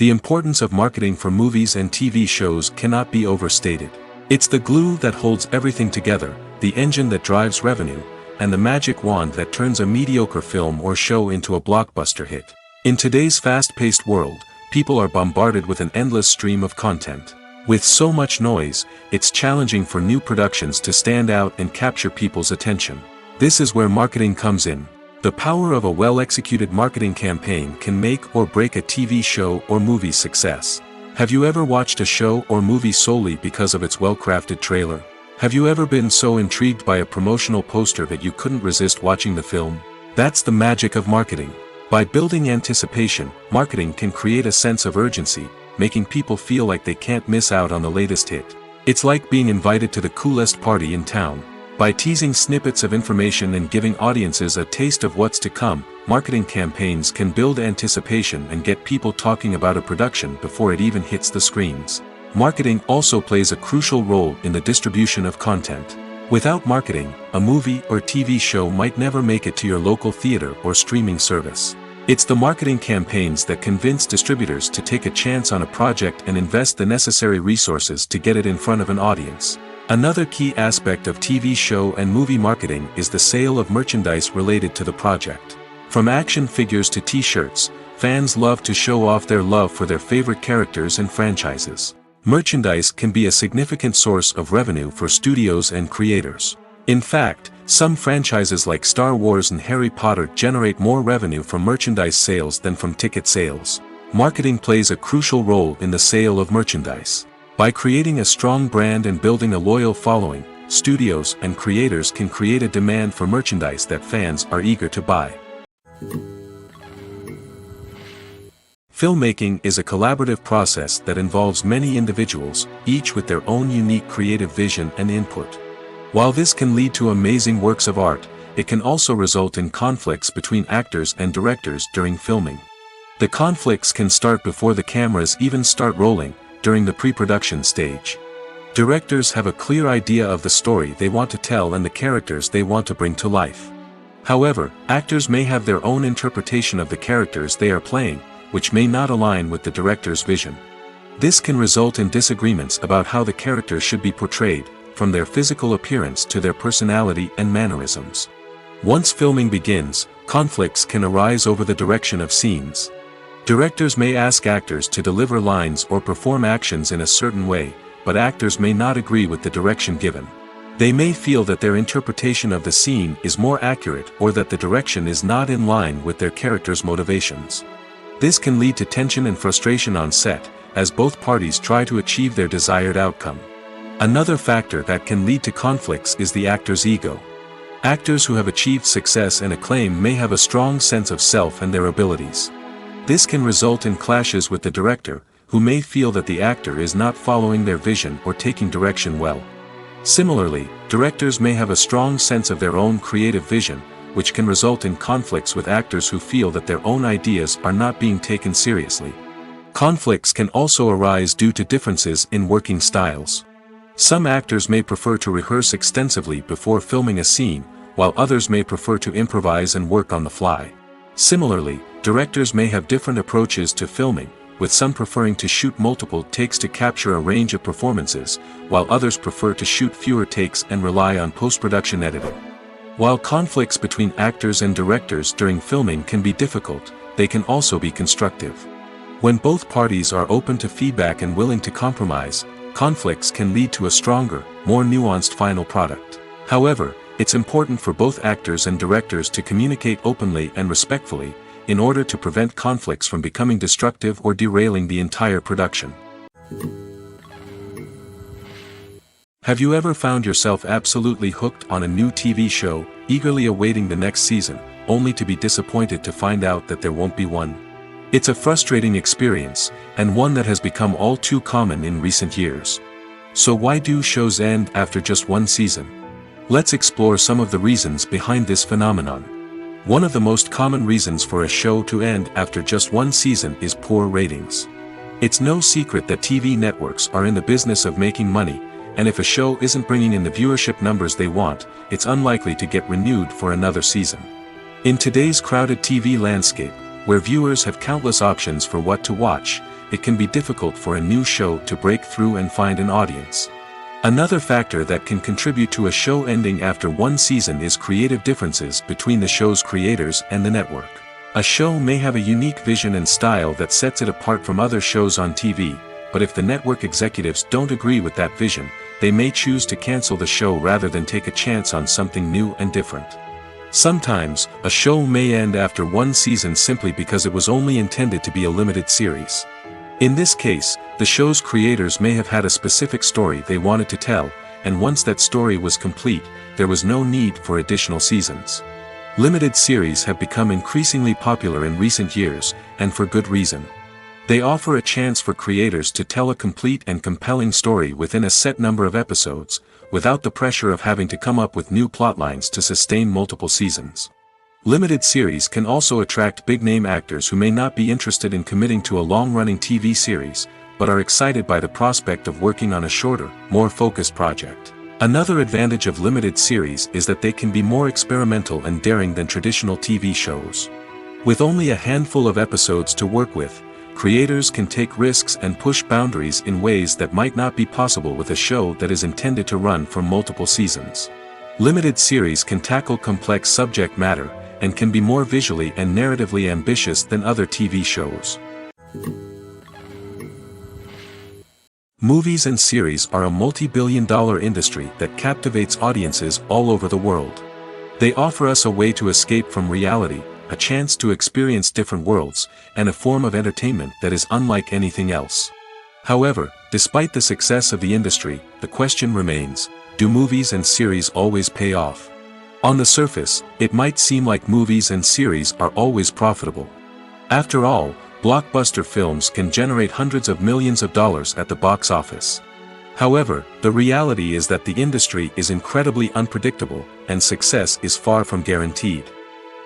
B: The importance of marketing for movies and TV shows cannot be overstated. It's the glue that holds everything together, the engine that drives revenue, and the magic wand that turns a mediocre film or show into a blockbuster hit. In today's fast-paced world, people are bombarded with an endless stream of content. With so much noise, it's challenging for new productions to stand out and capture people's attention. This is where marketing comes in. The power of a well-executed marketing campaign can make or break a TV show or movie's success. Have you ever watched a show or movie solely because of its well-crafted trailer? Have you ever been so intrigued by a promotional poster that you couldn't resist watching the film? That's the magic of marketing. By building anticipation, marketing can create a sense of urgency, making people feel like they can't miss out on the latest hit. It's like being invited to the coolest party in town. By teasing snippets of information and giving audiences a taste of what's to come, marketing campaigns can build anticipation and get people talking about a production before it even hits the screens. Marketing also plays a crucial role in the distribution of content. Without marketing, a movie or TV show might never make it to your local theater or streaming service. It's the marketing campaigns that convince distributors to take a chance on a project and invest the necessary resources to get it in front of an audience. Another key aspect of TV show and movie marketing is the sale of merchandise related to the project. From action figures to t-shirts, fans love to show off their love for their favorite characters and franchises. Merchandise can be a significant source of revenue for studios and creators. In fact, some franchises like Star Wars and Harry Potter generate more revenue from merchandise sales than from ticket sales. Marketing plays a crucial role in the sale of merchandise. By creating a strong brand and building a loyal following, studios and creators can create a demand for merchandise that fans are eager to buy. Filmmaking is a collaborative process that involves many individuals, each with their own unique creative vision and input. While this can lead to amazing works of art, it can also result in conflicts between actors and directors during filming. The conflicts can start before the cameras even start rolling, during the pre-production stage. Directors have a clear idea of the story they want to tell and the characters they want to bring to life. However, actors may have their own interpretation of the characters they are playing, which may not align with the director's vision. This can result in disagreements about how the characters should be portrayed, from their physical appearance to their personality and mannerisms. Once filming begins, conflicts can arise over the direction of scenes. Directors may ask actors to deliver lines or perform actions in a certain way, but actors may not agree with the direction given. They may feel that their interpretation of the scene is more accurate or that the direction is not in line with their character's motivations. This can lead to tension and frustration on set, as both parties try to achieve their desired outcome. Another factor that can lead to conflicts is the actor's ego. Actors who have achieved success and acclaim may have a strong sense of self and their abilities. This can result in clashes with the director, who may feel that the actor is not following their vision or taking direction well. Similarly, directors may have a strong sense of their own creative vision, which can result in conflicts with actors who feel that their own ideas are not being taken seriously. Conflicts can also arise due to differences in working styles. Some actors may prefer to rehearse extensively before filming a scene, while others may prefer to improvise and work on the fly. Similarly, directors may have different approaches to filming, with some preferring to shoot multiple takes to capture a range of performances, while others prefer to shoot fewer takes and rely on post-production editing. While conflicts between actors and directors during filming can be difficult, they can also be constructive. When both parties are open to feedback and willing to compromise, conflicts can lead to a stronger, more nuanced final product. However, it's important for both actors and directors to communicate openly and respectfully, in order to prevent conflicts from becoming destructive or derailing the entire production. Have you ever found yourself absolutely hooked on a new TV show, eagerly awaiting the next season, only to be disappointed to find out that there won't be one? It's a frustrating experience, and one that has become all too common in recent years. So why do shows end after just one season? Let's explore some of the reasons behind this phenomenon. One of the most common reasons for a show to end after just one season is poor ratings. It's no secret that TV networks are in the business of making money, and if a show isn't bringing in the viewership numbers they want, it's unlikely to get renewed for another season. In today's crowded TV landscape, where viewers have countless options for what to watch, it can be difficult for a new show to break through and find an audience. Another factor that can contribute to a show ending after one season is creative differences between the show's creators and the network. A show may have a unique vision and style that sets it apart from other shows on TV, but if the network executives don't agree with that vision, they may choose to cancel the show rather than take a chance on something new and different. Sometimes, a show may end after one season simply because it was only intended to be a limited series. In this case, the show's creators may have had a specific story they wanted to tell, and once that story was complete, there was no need for additional seasons. Limited series have become increasingly popular in recent years, and for good reason. They offer a chance for creators to tell a complete and compelling story within a set number of episodes, without the pressure of having to come up with new plotlines to sustain multiple seasons. Limited series can also attract big-name actors who may not be interested in committing to a long-running TV series, but are excited by the prospect of working on a shorter, more focused project. Another advantage of limited series is that they can be more experimental and daring than traditional TV shows. With only a handful of episodes to work with, creators can take risks and push boundaries in ways that might not be possible with a show that is intended to run for multiple seasons. Limited series can tackle complex subject matter, and can be more visually and narratively ambitious than other TV shows. Movies and series are a multi-billion-dollar industry that captivates audiences all over the world. They offer us a way to escape from reality, a chance to experience different worlds, and a form of entertainment that is unlike anything else. However, despite the success of the industry, the question remains, do movies and series always pay off? On the surface, it might seem like movies and series are always profitable. After all, blockbuster films can generate hundreds of millions of dollars at the box office. However, the reality is that the industry is incredibly unpredictable, and success is far from guaranteed.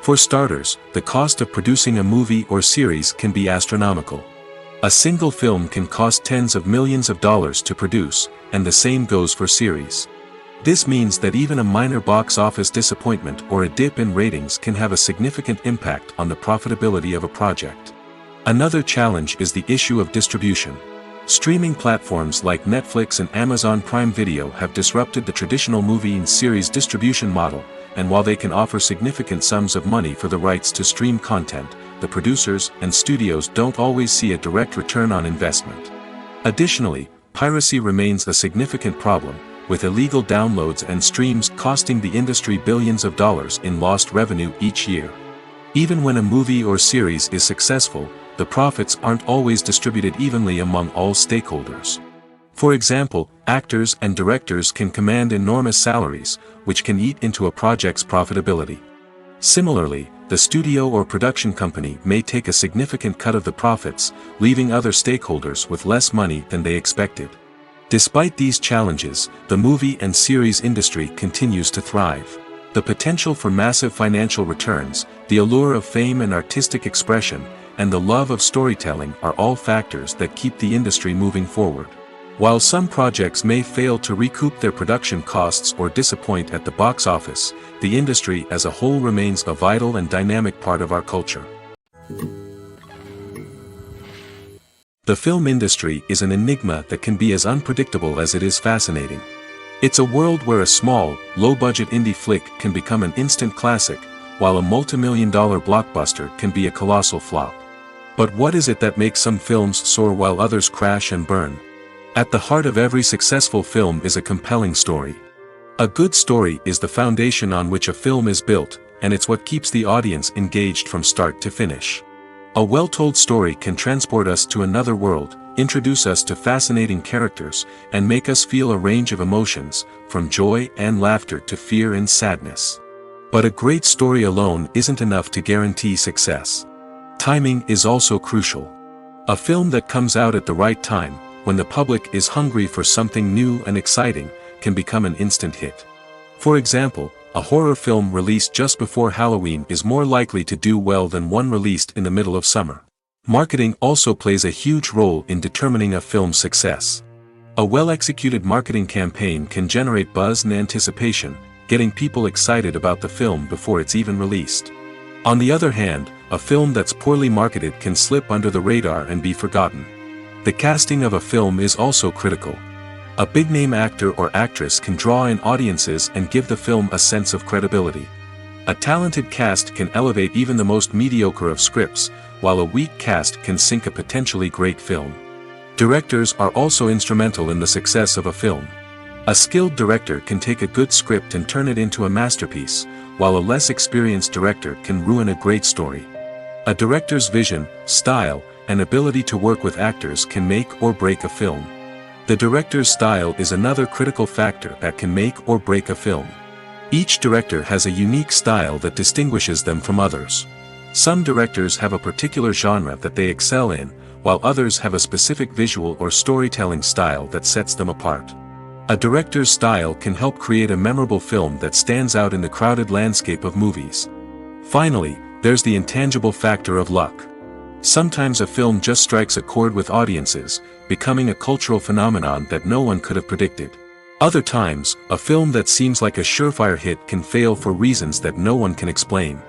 B: For starters, the cost of producing a movie or series can be astronomical. A single film can cost tens of millions of dollars to produce, and the same goes for series. This means that even a minor box office disappointment or a dip in ratings can have a significant impact on the profitability of a project. Another challenge is the issue of distribution. Streaming platforms like Netflix and Amazon Prime Video have disrupted the traditional movie and series distribution model, and while they can offer significant sums of money for the rights to stream content, the producers and studios don't always see a direct return on investment. Additionally, piracy remains a significant problem, with illegal downloads and streams costing the industry billions of dollars in lost revenue each year. Even when a movie or series is successful, the profits aren't always distributed evenly among all stakeholders. For example, actors and directors can command enormous salaries, which can eat into a project's profitability. Similarly, the studio or production company may take a significant cut of the profits, leaving other stakeholders with less money than they expected. Despite these challenges, the movie and series industry continues to thrive. The potential for massive financial returns, the allure of fame and artistic expression, and the love of storytelling are all factors that keep the industry moving forward. While some projects may fail to recoup their production costs or disappoint at the box office, the industry as a whole remains a vital and dynamic part of our culture. The film industry is an enigma that can be as unpredictable as it is fascinating. It's a world where a small, low-budget indie flick can become an instant classic, while a multi-million-dollar blockbuster can be a colossal flop. But what is it that makes some films soar while others crash and burn? At the heart of every successful film is a compelling story. A good story is the foundation on which a film is built, and it's what keeps the audience engaged from start to finish. A well-told story can transport us to another world, introduce us to fascinating characters, and make us feel a range of emotions, from joy and laughter to fear and sadness. But a great story alone isn't enough to guarantee success. Timing is also crucial. A film that comes out at the right time, when the public is hungry for something new and exciting, can become an instant hit. For example, a horror film released just before Halloween is more likely to do well than one released in the middle of summer. Marketing also plays a huge role in determining a film's success. A well-executed marketing campaign can generate buzz and anticipation, getting people excited about the film before it's even released. On the other hand, a film that's poorly marketed can slip under the radar and be forgotten. The casting of a film is also critical. A big-name actor or actress can draw in audiences and give the film a sense of credibility. A talented cast can elevate even the most mediocre of scripts, while a weak cast can sink a potentially great film. Directors are also instrumental in the success of a film. A skilled director can take a good script and turn it into a masterpiece, while a less experienced director can ruin a great story. A director's vision, style, and ability to work with actors can make or break a film. The director's style is another critical factor that can make or break a film. Each director has a unique style that distinguishes them from others. Some directors have a particular genre that they excel in, while others have a specific visual or storytelling style that sets them apart. A director's style can help create a memorable film that stands out in the crowded landscape of movies. Finally, there's the intangible factor of luck. Sometimes a film just strikes a chord with audiences, becoming a cultural phenomenon that no one could have predicted. Other times, a film that seems like a surefire hit can fail for reasons that no one can explain.